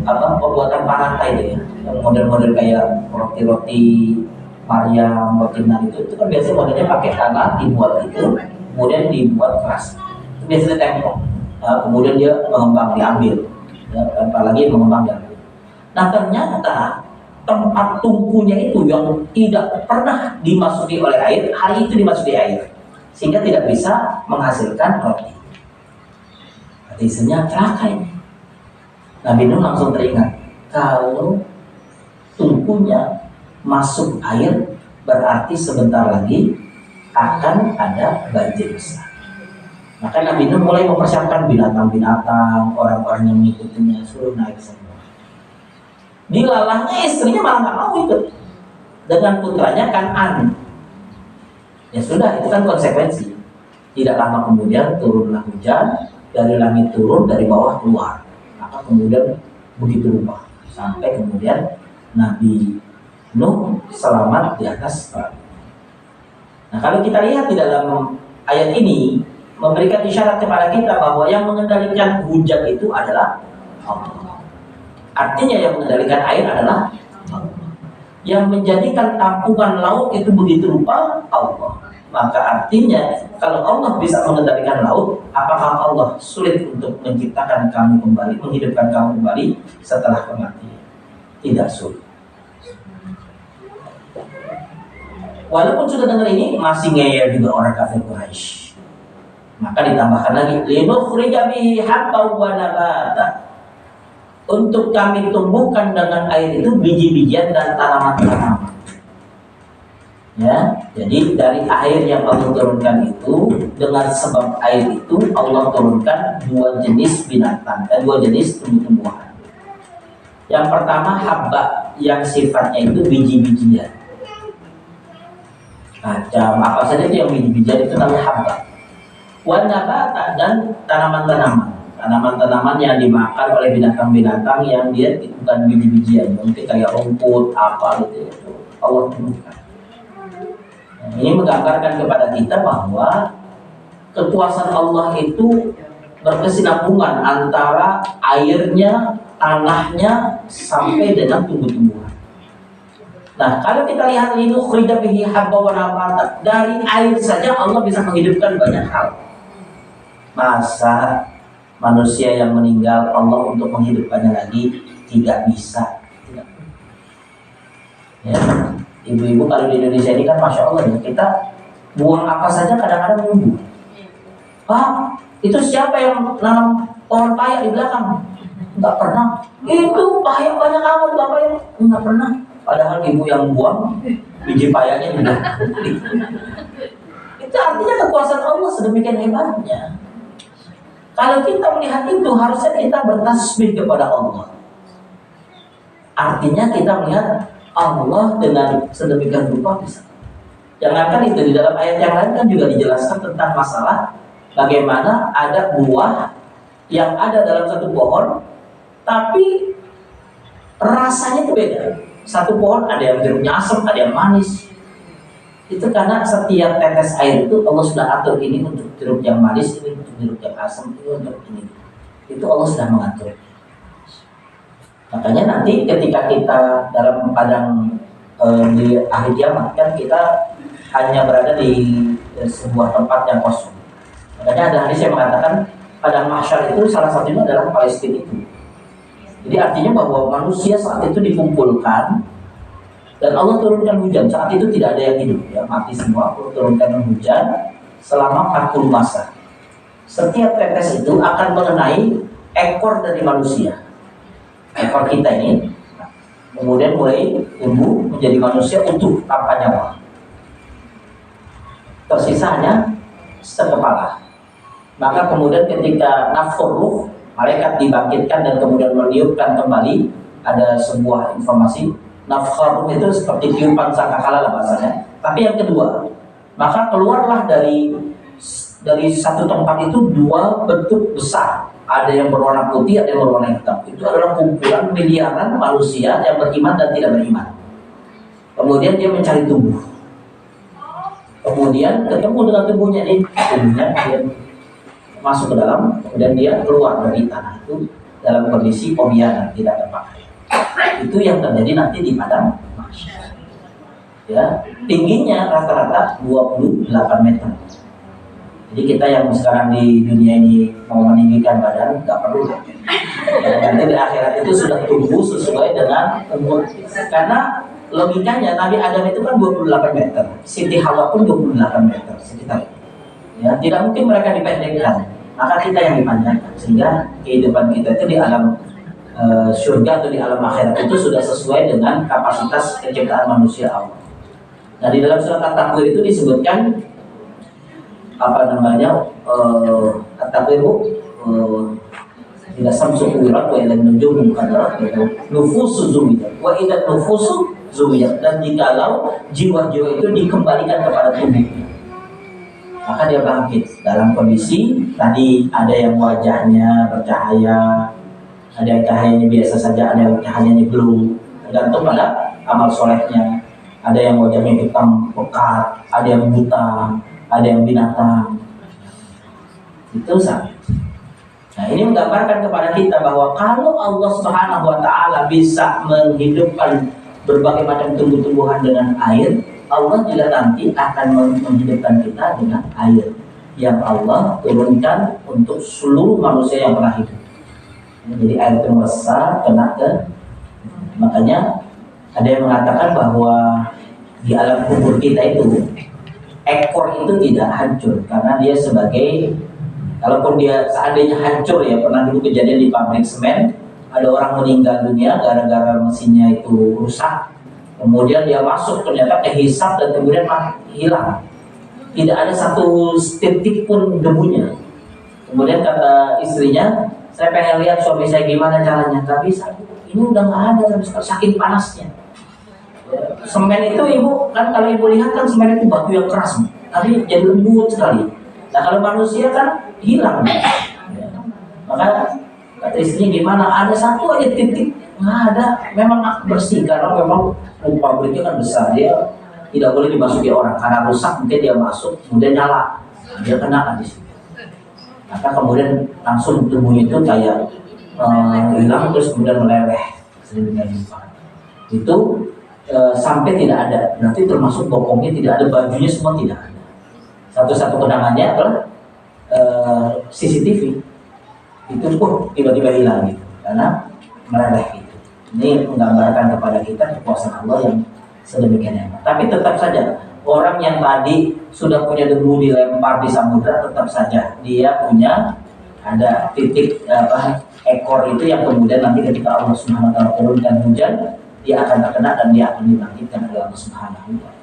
pembuatan panata itu ya, yang model-model kayak roti-roti Maryam, roti Nan itu kan biasanya modelnya pakai tanah dibuat itu, kemudian dibuat keras, itu biasanya tempong. Nah, kemudian dia mengembang diambil, ya, apalagi mengembang diambil. Nah ternyata tempat tungkunya itu yang tidak pernah dimasuki oleh air, hari itu dimasuki air, sehingga tidak bisa menghasilkan roti. Istrinya celaka ini. Nabi Nuh langsung teringat, kalau tungkunya masuk air berarti sebentar lagi akan ada banjir besar. Maka Nabi Nuh mulai mempersiapkan binatang-binatang, orang-orang yang mengikutinya suruh naik semua. Dilalahnya istrinya malah nggak mau ikut dengan putranya Kan'an. Ya sudah, itu kan konsekuensi. Tidak lama kemudian turunlah hujan, dari langit turun, dari bawah keluar. Maka kemudian begitu rupa sampai kemudian Nabi Nuh selamat di atas perahu. Nah kalau kita lihat di dalam ayat ini memberikan isyarat kepada kita bahwa yang mengendalikan hujan itu adalah Allah. Artinya yang mengendalikan air adalah Allah. Yang menjadikan tampungan laut itu begitu rupa Allah. Maka artinya kalau Allah bisa mengendalikan laut, apakah Allah sulit untuk menciptakan kamu kembali, menghidupkan kamu kembali setelah kematian? Tidak sulit. Walaupun sudah dengar ini, masih ngeyel juga orang kafir Quraisy. Maka ditambahkan lagi, linukhrija bihi habban wa nabata. Untuk kami tumbuhkan dengan air itu biji-bijian dan tanaman-tanaman. Ya, jadi dari air yang Allah turunkan itu, dengan sebab air itu Allah turunkan dua jenis binatang, dua jenis tumbuh-tumbuhan. Yang pertama habba, yang sifatnya itu biji-bijian. Macam apa saja itu yang biji-bijian itu namanya habba. Wan nabata, dan tanaman-tanaman yang dimakan oleh binatang-binatang yang dia bukan biji-bijian, mungkin kayak rumput apa gitu. Allah tumbuhkan. Ini menggambarkan kepada kita bahwa kekuasaan Allah itu berkesinambungan antara airnya, tanahnya sampai dengan tumbuh-tumbuhan. Nah, kalau kita lihat ini ukhrija bihi habba wa nabata, dari air saja Allah bisa menghidupkan banyak hal. Masa manusia yang meninggal Allah untuk menghidupkannya lagi tidak bisa? Ya. Ibu-ibu kalau di Indonesia ini kan Masya Allah ya, kita buang apa saja kadang-kadang numbuh. Pak, itu siapa yang nanam pohon paya di belakang? Enggak pernah. Itu paya banyak amat Bapak yang enggak pernah. Padahal ibu yang buang biji payanya juga. Itu artinya kekuasaan Allah sedemikian hebatnya. Kalau kita melihat itu, harusnya kita bertasbih kepada Allah. Artinya kita melihat Allah dengan sedemikian rupa bisa. Jangankan itu, di dalam ayat yang lain kan juga dijelaskan tentang masalah bagaimana ada buah yang ada dalam satu pohon, tapi rasanya itu beda. Satu pohon ada yang jeruknya asam, ada yang manis. Itu karena setiap tetes air itu Allah sudah atur, ini untuk jeruk yang manis, ini untuk jeruk yang asam, ini untuk ini. Itu Allah sudah mengatur. Makanya nanti ketika kita dalam padang di akhir kiamat kan kita hanya berada di sebuah tempat yang kosong. Makanya ada hadis yang mengatakan padang mahsyar itu salah satunya adalah Palestina itu. Jadi artinya bahwa manusia saat itu dikumpulkan dan Allah turunkan hujan. Saat itu tidak ada yang hidup, ya, mati semua. Allah turunkan hujan selama 40 masa. Setiap tetes itu akan mengenai ekor dari manusia, ekor kita ini. Kemudian mulai tumbuh menjadi manusia utuh tanpa nyawa. Tersisa hanya sekepala. Maka kemudian ketika nafkhur ruh, malaikat dibangkitkan dan kemudian meniupkan kembali, ada sebuah informasi. Nafkhur ruh itu seperti tiupan sangkakala lah bahasanya. Tapi yang kedua, maka keluarlah dari satu tempat itu dua bentuk besar. Ada yang berwarna putih, ada yang berwarna hitam. Itu adalah kumpulan miliaran manusia yang beriman dan tidak beriman. Kemudian dia mencari tubuh. Kemudian ketemu dengan tubuhnya ini, tubuhnya dia masuk ke dalam, kemudian dia keluar dari tanah itu dalam kondisi pembiaran, tidak terpakai. Itu yang terjadi nanti di padang mahsyar. Ya, tingginya rata-rata 28 meter. Jadi kita yang sekarang di dunia ini mau meninggikan badan nggak perlu. Nanti di akhirat itu sudah tumbuh sesuai dengan umur. Karena logikanya Nabi Adam itu kan 28 meter, Siti Hawa pun 28 meter sekitar. Ya, tidak mungkin mereka dipendekkan. Maka kita yang dipanjangkan sehingga kehidupan kita itu di alam surga atau di alam akhirat itu sudah sesuai dengan kapasitas penciptaan manusia Allah. Nah, di dalam surat At-Takwir itu disebutkan apa namanya At-Takwir ila samsu kuwirat wa ila nujumu qadarat nufusu zuwijat wa ila nufusu zuwijat, dan jikalau jiwa-jiwa itu dikembalikan kepada tubuhnya maka dia bangkit dalam kondisi tadi ada yang wajahnya bercahaya, ada yang cahayanya biasa saja, ada yang cahayanya belum, tergantung pada amal solehnya. Ada yang wajahnya hitam pekat, ada yang buta, ada yang binatang. Itu sama. Nah, ini menggambarkan kepada kita bahwa kalau Allah Subhanahu wa taala bisa menghidupkan berbagai macam tumbuh-tumbuhan dengan air, Allah juga nanti akan menghidupkan kita dengan air yang Allah turunkan untuk seluruh manusia yang pernah hidup. Jadi air itu meresap kena ke, makanya ada yang mengatakan bahwa di alam kubur kita itu ekor itu tidak hancur karena dia sebagai, kalaupun dia seandainya hancur ya, pernah dulu kejadian di pabrik semen, ada orang meninggal dunia gara-gara mesinnya itu rusak, kemudian dia masuk ternyata kehisap dan kemudian hilang, tidak ada satu titik pun debunya. Kemudian kata istrinya, saya pengen lihat suami saya gimana caranya, tapi ini udah nggak ada saking panasnya. Semen itu ibu kan, kalau ibu lihat kan semen itu batu yang keras, tapi jadi lembut sekali. Nah kalau manusia kan hilang. Ya. Maka kata istrinya gimana? Ada satu aja titik nggak ada. Memang bersih karena memang pabriknya kan besar, dia tidak boleh dimasuki orang karena rusak, mungkin dia masuk kemudian nyala, dia kena di situ. Maka kemudian langsung tubuhnya itu kayak hilang terus kemudian meleleh sedemikian rupa. Itu sampai tidak ada, berarti termasuk bokongnya tidak ada, bajunya semua tidak ada. Satu-satu kenangannya adalah CCTV itu tiba-tiba hilang gitu karena meleleh gitu. Ini menggambarkan kepada kita kekuasaan Allah yang sedemikian hebat. Tapi tetap saja orang yang tadi sudah punya debu dilempar di samudra, tetap saja dia punya ada titik ekor itu yang kemudian nanti ketika Allah Subhanahu wa taala turunkan hujan, dia akan terkena dan dia akan dibangkitkan oleh Allah Subhanahu wa taala.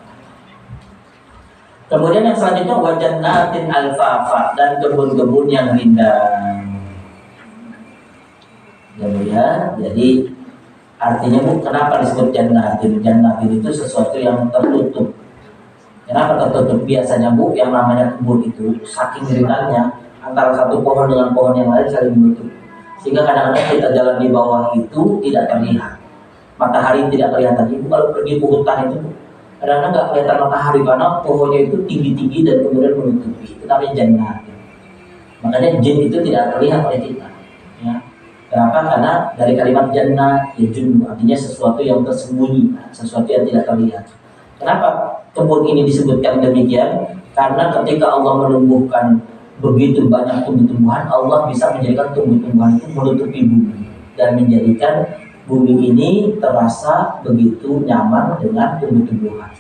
Kemudian yang selanjutnya wajannatin alfafa, dan kebun-kebun yang rindang. Ya, jadi artinya kenapa disebut jannatin? Jannatin itu sesuatu yang tertutup. Kenapa tertutup? Biasanya yang namanya kebun itu saking rindangnya antara satu pohon dengan pohon yang lain saling menutup, sehingga kadang-kadang kita jalan di bawah itu tidak terlihat. Matahari tidak kelihatan. Ibu kalau pergi ke hutan itu kadang-kadang nggak kelihatan matahari karena pohonnya itu tinggi-tinggi dan kemudian menutupi. Itu namanya jannah. Makanya jin itu tidak terlihat oleh kita. Ya. Kenapa? Karena dari kalimat jannah, ya jun artinya sesuatu yang tersembunyi, sesuatu yang tidak terlihat. Kenapa kebun ini disebutkan demikian? Karena ketika Allah menumbuhkan begitu banyak tumbuh-tumbuhan, Allah bisa menjadikan tumbuh-tumbuhan itu menutupi bumi dan menjadikan bumi ini terasa begitu nyaman dengan tumbuh-tumbuhan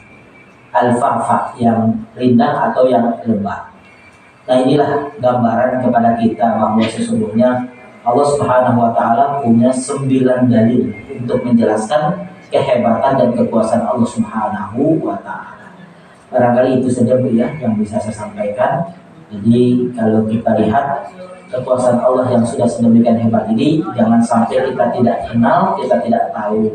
alfafa yang rindang atau yang lebat. Nah inilah gambaran kepada kita bahwa sesungguhnya Allah Subhanahu wa taala punya 9 dalil untuk menjelaskan kehebatan dan kekuasaan Allah Subhanahu wa taala. Barangkali itu saja Bu ya yang bisa saya sampaikan. Jadi kalau kita lihat kekuasaan Allah yang sudah sedemikian hebat ini, jangan sampai kita tidak kenal, kita tidak tahu.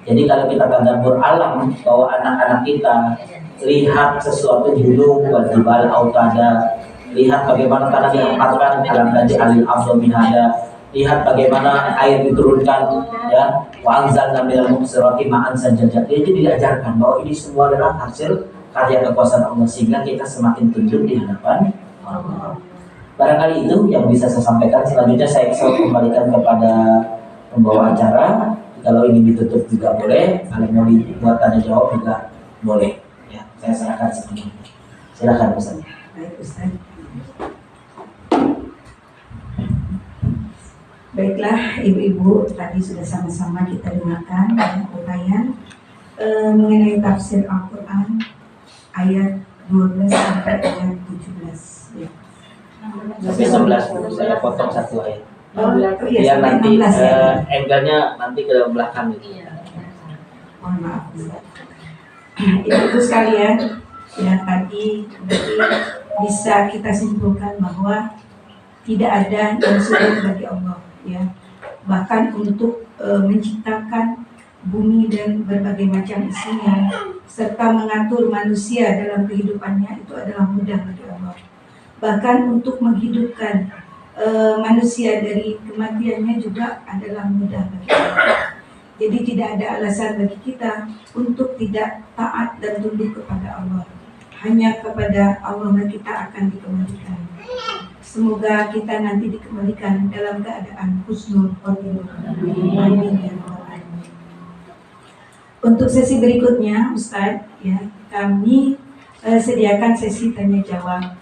Jadi kalau kita tadabbur alam bahwa anak-anak kita lihat sesuatu gunung, wajibal autada, lihat bagaimana tanah diangkatkan dalam kaji alil afdal minhada, lihat bagaimana air diturunkan, ya, wa anzalna minal muqsirati ma'an sajjajat. Jadi diajarkan bahwa ini semua adalah hasil karya kekuasaan Allah, sehingga kita semakin tunduk di hadapan Allah. Barangkali itu yang bisa saya sampaikan. Selanjutnya saya kembalikan kepada pembawa acara. Kalau ini ditutup juga boleh, kalau mau dibuat tanya jawab juga boleh. Ya, saya serahkan sepenuhnya. Silakan Ustaz. Baik Ustaz. Baiklah ibu-ibu, tadi sudah sama-sama kita dengarkan uraian mengenai tafsir Al-Quran ayat 12 sampai ayat 17. Ya. Sampai 11 saya potong satu ayat. Iya, Biar nanti 16 ya. angle-nya nanti ke belakang gitu. Mohon maaf. Ibu sekalian, ya tadi bisa kita simpulkan bahwa tidak ada yang sulit bagi Allah, ya. Bahkan untuk menciptakan bumi dan berbagai macam isinya serta mengatur manusia dalam kehidupannya itu adalah mudah bagi Allah. Bahkan untuk menghidupkan manusia dari kematiannya juga adalah mudah bagi Allah. Jadi tidak ada alasan bagi kita untuk tidak taat dan tunduk kepada Allah. Hanya kepada Allah kita akan dikembalikan. Semoga kita nanti dikembalikan dalam keadaan husnul khotimah. Amin ya rabbal alamin. Untuk sesi berikutnya, Ustadz, ya, kami sediakan sesi tanya jawab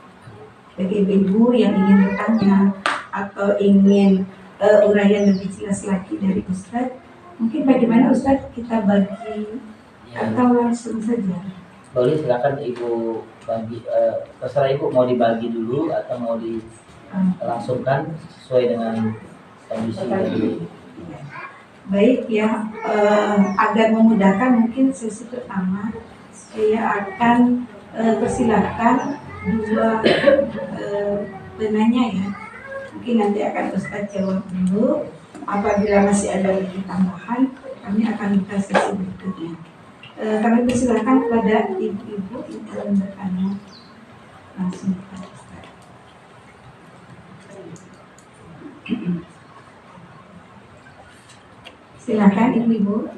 bagi ibu-ibu yang ingin bertanya atau ingin uraian lebih jelas lagi dari Ustadz. Mungkin bagaimana Ustadz kita bagi atau langsung saja? Boleh, silakan Ibu bagi, terserah Ibu mau dibagi dulu atau mau dilangsungkan sesuai dengan kondisi dari. Baik ya, agar memudahkan mungkin sesi pertama saya akan persilahkan dua penanya ya. Mungkin nanti akan Ustadz jawab dulu. Apabila masih ada lagi tambahan, kami akan buka sesi berikutnya. Kami persilahkan kepada ibu-ibu yang ingin bertanya langsung kepada Ustadz. Silakan ibu-ibu.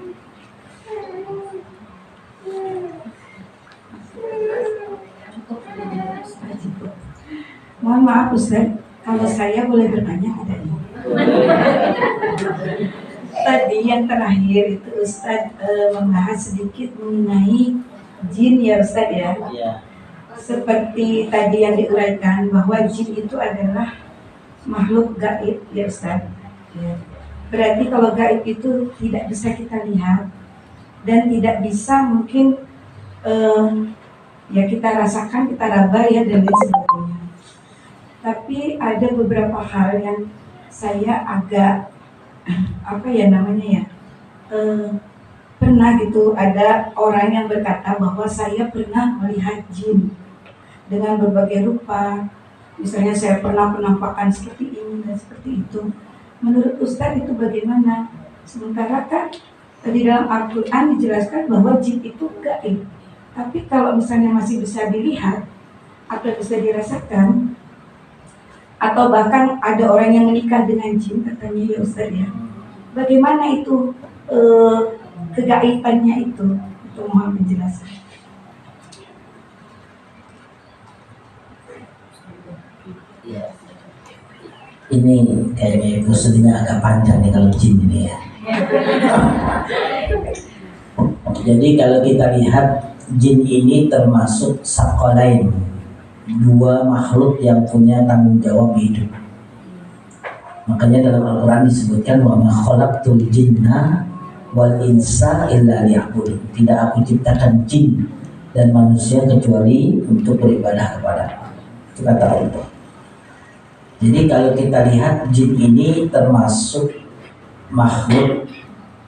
Mohon maaf Ustaz, kalau saya boleh bertanya ada ini. Tadi yang terakhir itu Ustaz membahas sedikit mengenai jin ya Ustaz ya. Seperti tadi yang diuraikan bahwa jin itu adalah makhluk gaib ya Ustaz. Ya. Berarti kalau gaib itu tidak bisa kita lihat dan tidak bisa mungkin ya kita rasakan, kita raba ya dan lain sebagainya. Tapi ada beberapa hal yang saya agak apa ya namanya ya pernah gitu, ada orang yang berkata bahwa saya pernah melihat jin dengan berbagai rupa. Misalnya saya pernah penampakan seperti ini dan seperti itu. Menurut Ustaz itu bagaimana? Sementara kan di dalam Al-Quran dijelaskan bahwa jin itu gaib. Tapi kalau misalnya masih bisa dilihat atau bisa dirasakan, atau bahkan ada orang yang menikah dengan jin katanya ya Ustaz ya. Bagaimana itu kegaibannya itu? Itu mohon penjelasan. Ya. Ini kayaknya prosedurnya agak panjang nih kalau jin ini ya. Jadi kalau kita lihat jin ini termasuk sakolain, dua makhluk yang punya tanggung jawab hidup. Makanya dalam Al-Quran disebutkan wa ma khalaqtul jinna wal insa illa liya'budun. Tidak aku ciptakan jin dan manusia kecuali untuk beribadah kepada. Itu kata Allah. Jadi kalau kita lihat jin ini termasuk makhluk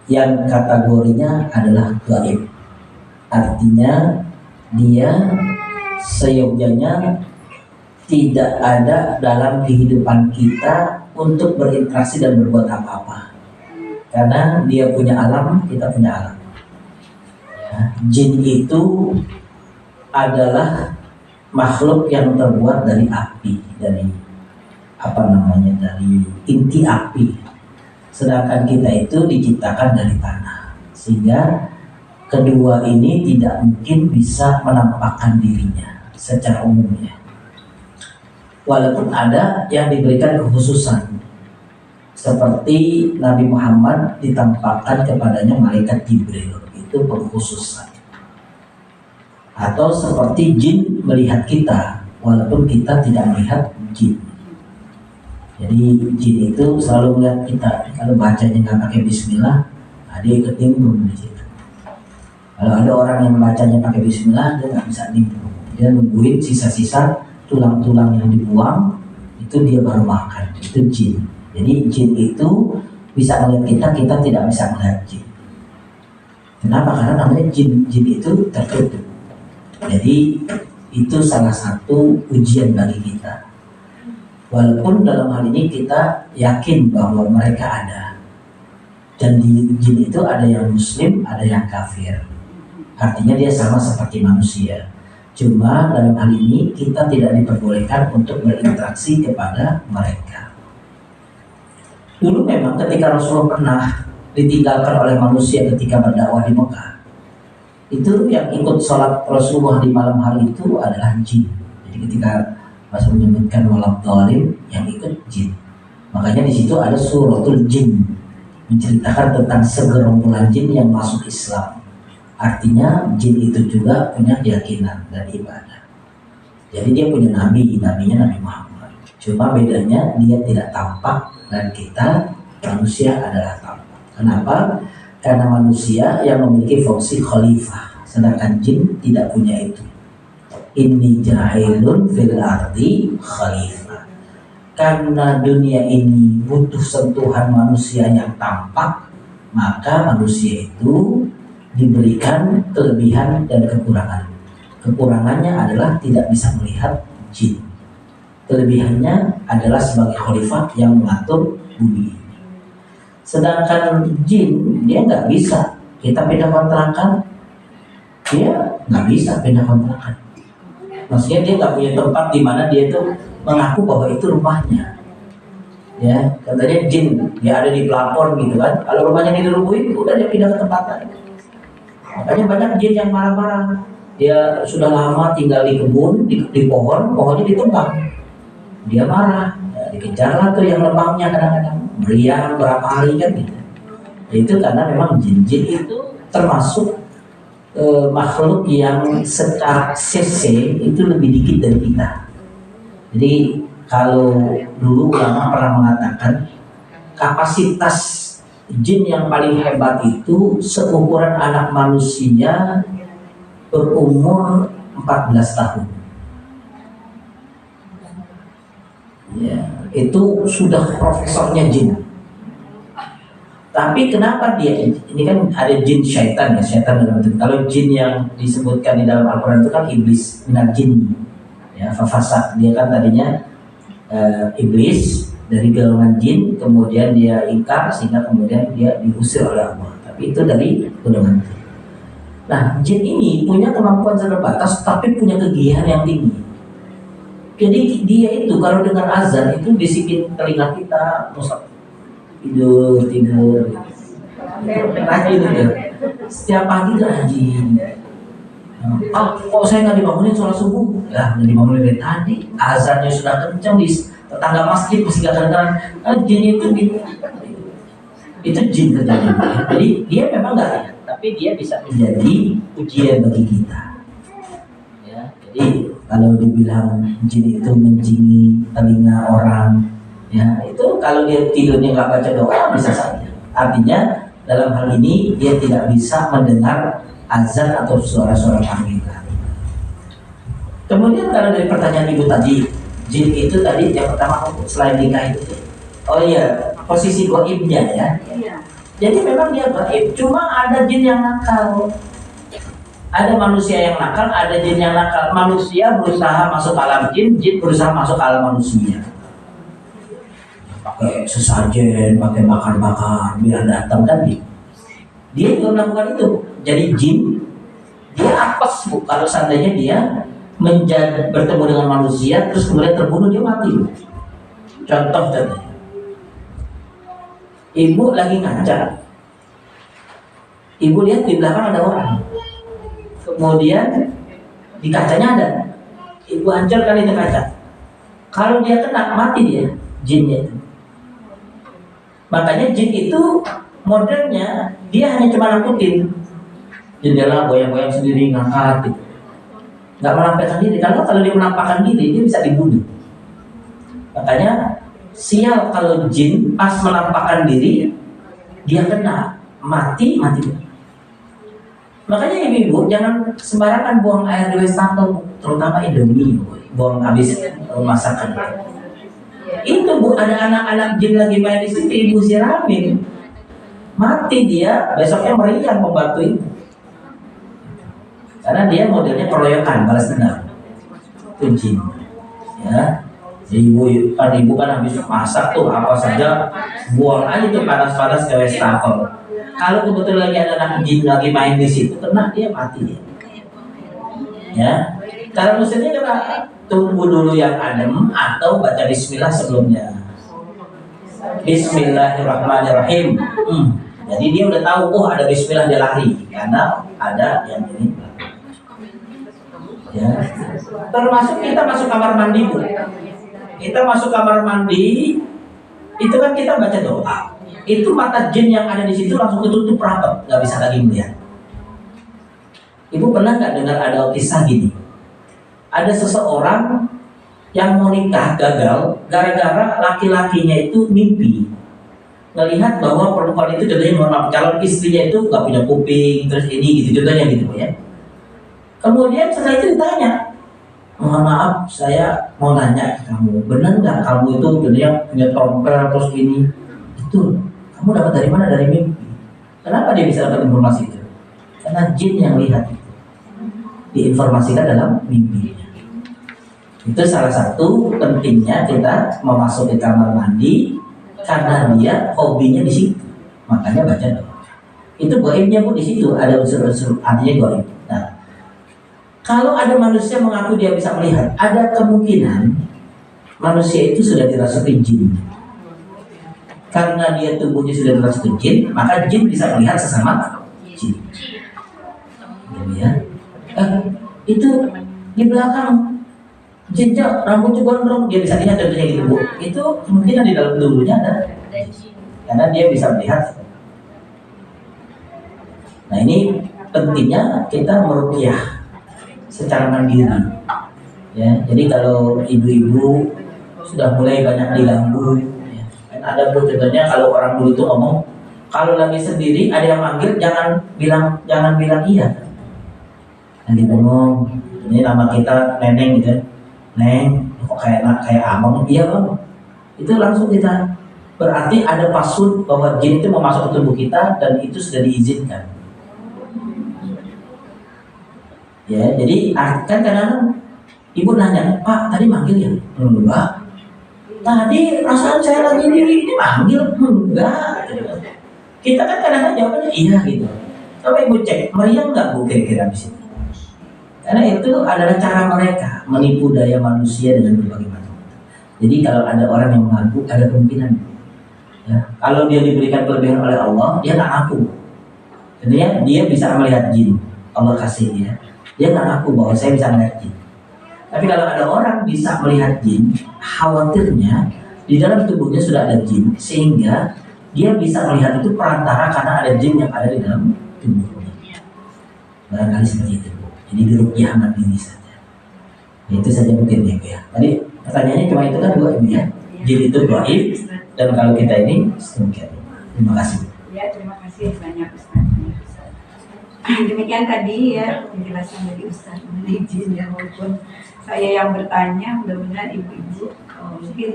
yang kategorinya adalah gaib. Artinya dia seyogyanya tidak ada dalam kehidupan kita untuk berinteraksi dan berbuat apa-apa. Karena dia punya alam, kita punya alam. Ya, jin itu adalah makhluk yang terbuat dari api, dari dari inti api. Sedangkan kita itu diciptakan dari tanah. Sehingga kedua ini tidak mungkin bisa menampakkan dirinya secara umumnya. Walaupun ada yang diberikan kekhususan, seperti Nabi Muhammad ditampakkan kepadanya malaikat Jibril, itu pengkhususan. Atau seperti jin melihat kita, walaupun kita tidak melihat jin. Jadi jin itu selalu melihat kita. Kalau bacanya nggak pakai bismillah, dia ikut nimbrung di situ. Kalau ada orang yang bacanya pakai bismillah, dia nggak bisa nimbrung. Dia nungguin sisa-sisa tulang-tulang yang dibuang, itu dia baru makan. Itu jin. Jadi jin itu bisa melihat kita, kita tidak bisa melihat jin. Kenapa? Karena namanya jin itu tertutup. Jadi itu salah satu ujian bagi kita. Walaupun dalam hal ini kita yakin bahwa mereka ada. Dan di jin itu ada yang muslim, ada yang kafir. Artinya dia sama seperti manusia. Cuma dalam hal ini kita tidak diperbolehkan untuk berinteraksi kepada mereka. Dulu memang ketika Rasulullah pernah ditinggalkan oleh manusia ketika berdakwah di Mekah, itu yang ikut sholat Rasulullah di malam hari itu adalah jin. Jadi ketika Masa menyebutkan waladhdallin yang ikut jin. Makanya di situ ada suratul jin menceritakan tentang segerombolan jin yang masuk Islam. Artinya jin itu juga punya keyakinan dan ibadah. Jadi dia punya nabi, nabinya Nabi Muhammad. Cuma bedanya dia tidak tampak dan kita manusia adalah tampak. Kenapa? Karena manusia yang memiliki fungsi khalifah, sedangkan jin tidak punya itu. Inni ja'ilun fil ardi khalifah. Karena dunia ini butuh sentuhan manusia yang tampak, maka manusia itu diberikan kelebihan dan kekurangan. Kekurangannya adalah tidak bisa melihat jin. Kelebihannya adalah sebagai khalifah yang mengatur bumi. Sedangkan jin dia nggak bisa. Kita pindah kontrakan, dia nggak bisa pindah kontrakan. Maksudnya dia nggak punya tempat di mana dia itu mengaku bahwa itu rumahnya. Ya, katanya jin dia ada di pelapor gitu kan. Kalau rumahnya dirubuhin, udah dia pindah ke tempat lain. Makanya banyak jin yang marah-marah. Dia sudah lama tinggal di kebun, di pohon, pohonnya ditebang. Dia marah, ya, dikejarlah tuh yang lebangnya kadang-kadang. Meriang berapa hari kan gitu. Itu karena memang jin-jin itu termasuk makhluk yang secara cc itu lebih dikit dari kita. Jadi kalau dulu ulama pernah mengatakan kapasitas jin yang paling hebat itu seukuran anak manusia berumur 14 tahun. Ya, itu sudah profesornya jin. Tapi kenapa dia ini kan ada jin syaitan ya, syaitan dalam bentuk. Kalau jin yang disebutkan di dalam Al-Quran itu kan iblis, minal jin. Ya, fafasa dia kan tadinya iblis dari golongan jin, kemudian dia ingkar sehingga kemudian dia diusir oleh Allah. Tapi itu dari golongan jin. Nah, jin ini punya kemampuan terbatas tapi punya kegigihan yang tinggi. Jadi dia itu kalau dengar azan itu bisikin telinga kita, tidur rajin aja. Setiap pagi itu rajin. Kok saya nggak dibangunin sholat subuh? Ya, nggak dibangunin dari tadi. Azannya sudah kencang di tetangga masjid masih nggak kedengaran. Jin itu jin kerjanya. Jadi dia memang nggak ada, tapi dia bisa menjadi ujian bagi kita. Ya, jadi kalau dibilang jin itu menjingi telinga orang, ya itu kalau dia tidurnya nggak baca doa bisa saja. Artinya dalam hal ini dia tidak bisa mendengar azan atau suara-suara panggilan. Kemudian kalau dari pertanyaan ibu tadi, jin itu tadi yang pertama selain nikah itu, oh iya posisi gaibnya ya. Jadi memang dia gaib. Cuma ada jin yang nakal. Ada manusia yang nakal, ada jin yang nakal. Manusia berusaha masuk alam jin, jin berusaha masuk alam manusia. Pakai sesajen, pakai bakar-bakar biar datang kan dia. Dia juga melakukan itu. Jadi jin dia apes bu. Kalau seandainya dia bertemu dengan manusia terus kemudian terbunuh, dia mati bu. Contoh tadi, ibu lagi ngaca, ibu lihat di belakang ada orang, kemudian di kacanya ada, ibu hancurkan itu kaca. Kalau dia kena, mati dia, jinnya itu. Makanya jin itu modelnya dia hanya cuma nakutin, jendela goyang-goyang sendiri, ngangkat gitu. Nggak menampakkan diri, karena kalau dia menampakkan diri dia bisa dibunuh. Makanya sial kalau jin pas menampakkan diri dia kena, mati. Makanya ibu jangan sembarangan buang air di wastafel, terutama Indomie, buang habis masakan. Itu bu, ada anak-anak jin lagi main di situ, ibu siramin, mati dia, besoknya meriang pembantu itu. Karena dia modelnya keroyokan, balas dendam. Itu jin. Ya. Jadi ibu kan habis masak tuh apa saja, buang aja tuh panas-panas ke wastafel. Kalau kebetulan lagi ada anak jin lagi main di situ, kena dia mati dia. Ya. Cara musimnya kita tunggu dulu yang adem atau baca bismillah sebelumnya. Bismillahirrahmanirrahim. Jadi dia udah tahu, oh ada bismillah, dia lari karena ada yang ini. Ya. Termasuk kita masuk kamar mandi pun. Kita masuk kamar mandi, itu kan kita baca doa. Itu mata jin yang ada di situ langsung ketutup rapat, nggak bisa lagi melihat. Ibu pernah nggak dengar ada kisah gini? Ada seseorang yang mau nikah gagal gara-gara laki-lakinya itu mimpi melihat bahwa perempuan itu contohnya mohon maaf, calon istrinya itu nggak punya kuping, terus ini gitu contohnya gitu ya. Kemudian setelah itu ditanya, mohon maaf saya mau nanya ke kamu, benar nggak kamu itu contohnya punya trompet terus ini? Itu kamu dapat dari mana? Dari mimpi. Kenapa dia bisa dapat informasi itu? Karena jin yang lihat itu diinformasikan dalam mimpinya. Itu salah satu pentingnya kita memasuki kamar mandi karena dia hobinya di situ, makanya baca doa. Itu gaibnya pun di situ ada unsur-unsur artinya gaib. Nah, kalau ada manusia mengaku dia bisa melihat, ada kemungkinan manusia itu sudah dirasuki jin. Karena dia tubuhnya sudah dirasuki jin, maka jin bisa melihat sesama jin. Gitu ya. Itu di belakang jejak rambutnya gondrong, dia bisa lihat contohnya gitu Bu. Itu kemungkinan di dalam tubuhnya ada karena dia bisa melihat. Nah ini pentingnya kita meruqyah secara mandiri ya. Jadi kalau ibu-ibu sudah mulai banyak diganggu ya. Kan ada Bu contohnya kalau orang dulu itu ngomong kalau lagi sendiri ada yang manggil jangan bilang iya. Nanti ngomong ini nama kita Neneng gitu. Neng, kok kayak abang? Iya bang. Itu langsung kita berarti ada password bahwa jin itu mau masuk ke tubuh kita dan itu sudah diizinkan. Ya, jadi kan kadang-kadang ibu nanya, Pak tadi manggil ya? Enggak. Tadi perasaan saya lagi ini manggil? Enggak. Kita kan kadang-kadang jawabnya iya gitu. Coba ibu cek, meriang nggak Bu kira-kira di sini? Karena itu adalah cara mereka menipu daya manusia dengan berbagai macam. Jadi kalau ada orang yang mengaku ada kemungkinan. Ya, kalau dia diberikan kelebihan oleh Allah, dia nggak ngaku. Jadi dia bisa melihat jin, Allah kasih dia. Dia nggak ngaku bahwa saya bisa melihat jin. Tapi kalau ada orang bisa melihat jin, khawatirnya di dalam tubuhnya sudah ada jin, sehingga dia bisa melihat itu perantara karena ada jin yang ada di dalam tubuhnya. Barangkali seperti itu. Jadi diruqyah mandiri saja. Itu saja mungkin ya. Tadi pertanyaannya cuma itu kan dua Ibu ya. Jin itu gaib dan kalau kita ini demikian. Terima kasih. Ya, terima kasih banyak Ustaz. Demikian tadi ya penjelasan dari Ustaz mengenai jin ya, walaupun saya yang bertanya, mudah-mudahan ibu-ibu mungkin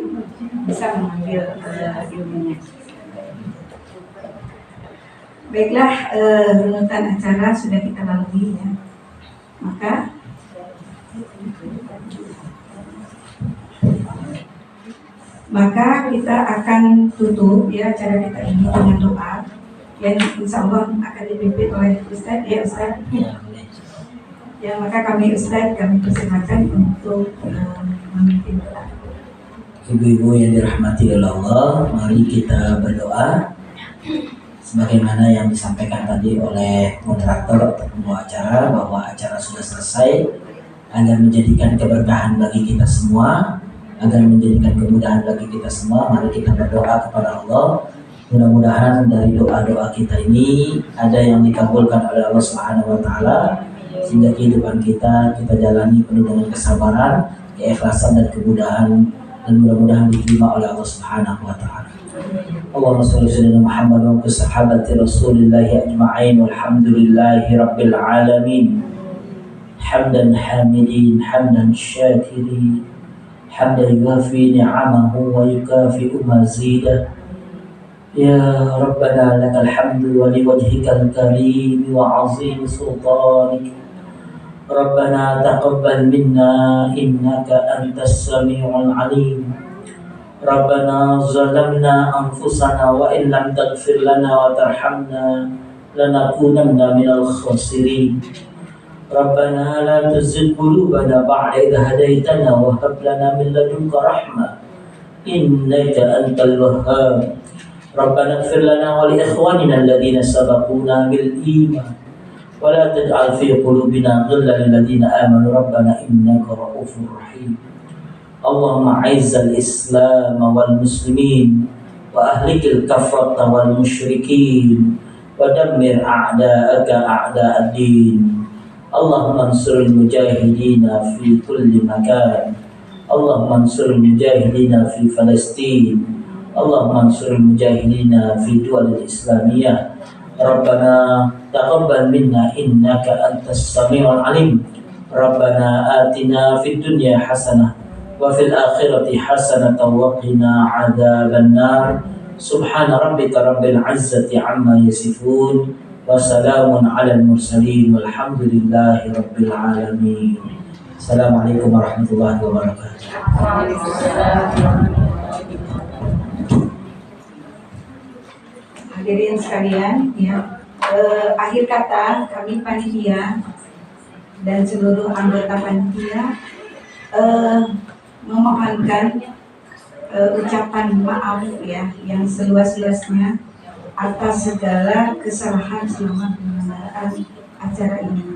bisa mengambil ilmunya. Baiklah, runutan acara sudah kita lalui ya. Maka kita akan tutup ya acara kita ini dengan doa yang insya Allah akan dipimpin oleh Ustaz ya Ustaz. Ya maka kami persilakan untuk memimpin doa. Ibu-ibu yang dirahmati oleh Allah, mari kita berdoa sebagaimana yang disampaikan tadi oleh moderator atau pembawa acara bahwa acara sudah selesai agar menjadikan keberkahan bagi kita semua, agar menjadikan kemudahan bagi kita semua. Mari kita berdoa kepada Allah. Mudah-mudahan dari doa-doa kita ini ada yang dikabulkan oleh Allah Subhanahu wa taala sehingga kehidupan kita jalani penuh dengan kesabaran, keikhlasan dan kemudahan, dan mudah-mudahan diterima oleh Allah Subhanahu wa taala. Allahumma shalli ala Muhammad wa ala sahabati Rasulillah ajma'in walhamdulillahi rabbil alamin. Hamdan hamidin, hamdan syakirin, hamdan yuwafi ni'amahu wa yukafi'u mazidah. Ya Rabbana lakal hamdu wa liwajhikal karim wa azim sultanik. Rabbana taqabbal minna innaka antas sami'ul alim. Rabbana zalamna anfusana wa in lam taghfir lana wa tarhamna lanakunanna minal khasirin. Rabbana la tuzigh qulubana ba'da idh hadaytana wa hab lana min ladunka rahmah innaka antal wahhab. Rabbana ighfir lana wa li ikhwanina alladhina sabaquna bil iman ولا تجعل في قلوبنا غلا للذين آمنوا ربنا إنك رؤوف رحيم اللهم أعز الإسلام والمسلمين وأهلك الكفرة والمشركين ودمر أعداءك أعداء الدين اللهم انصر المجاهدين في كل مكان اللهم انصر المجاهدين في فلسطين اللهم انصر المجاهدين في الدول الإسلامية ربنا تقبل منا إنك أنت السميع العليم ربنا آتنا في الدنيا حسنة وفي الآخرة حسنة وقنا عذاب النار سبحان ربك رب العزة عما يصفون وسلام على المرسلين والحمد لله رب العالمين. Assalamualaikum warahmatullahi wabarakatuh. Hadirin sekalian, ya, akhir kata kami panitia dan seluruh anggota panitia memohonkan ucapan maaf ya yang seluas-luasnya atas segala kesalahan selama penyelenggaraan acara ini.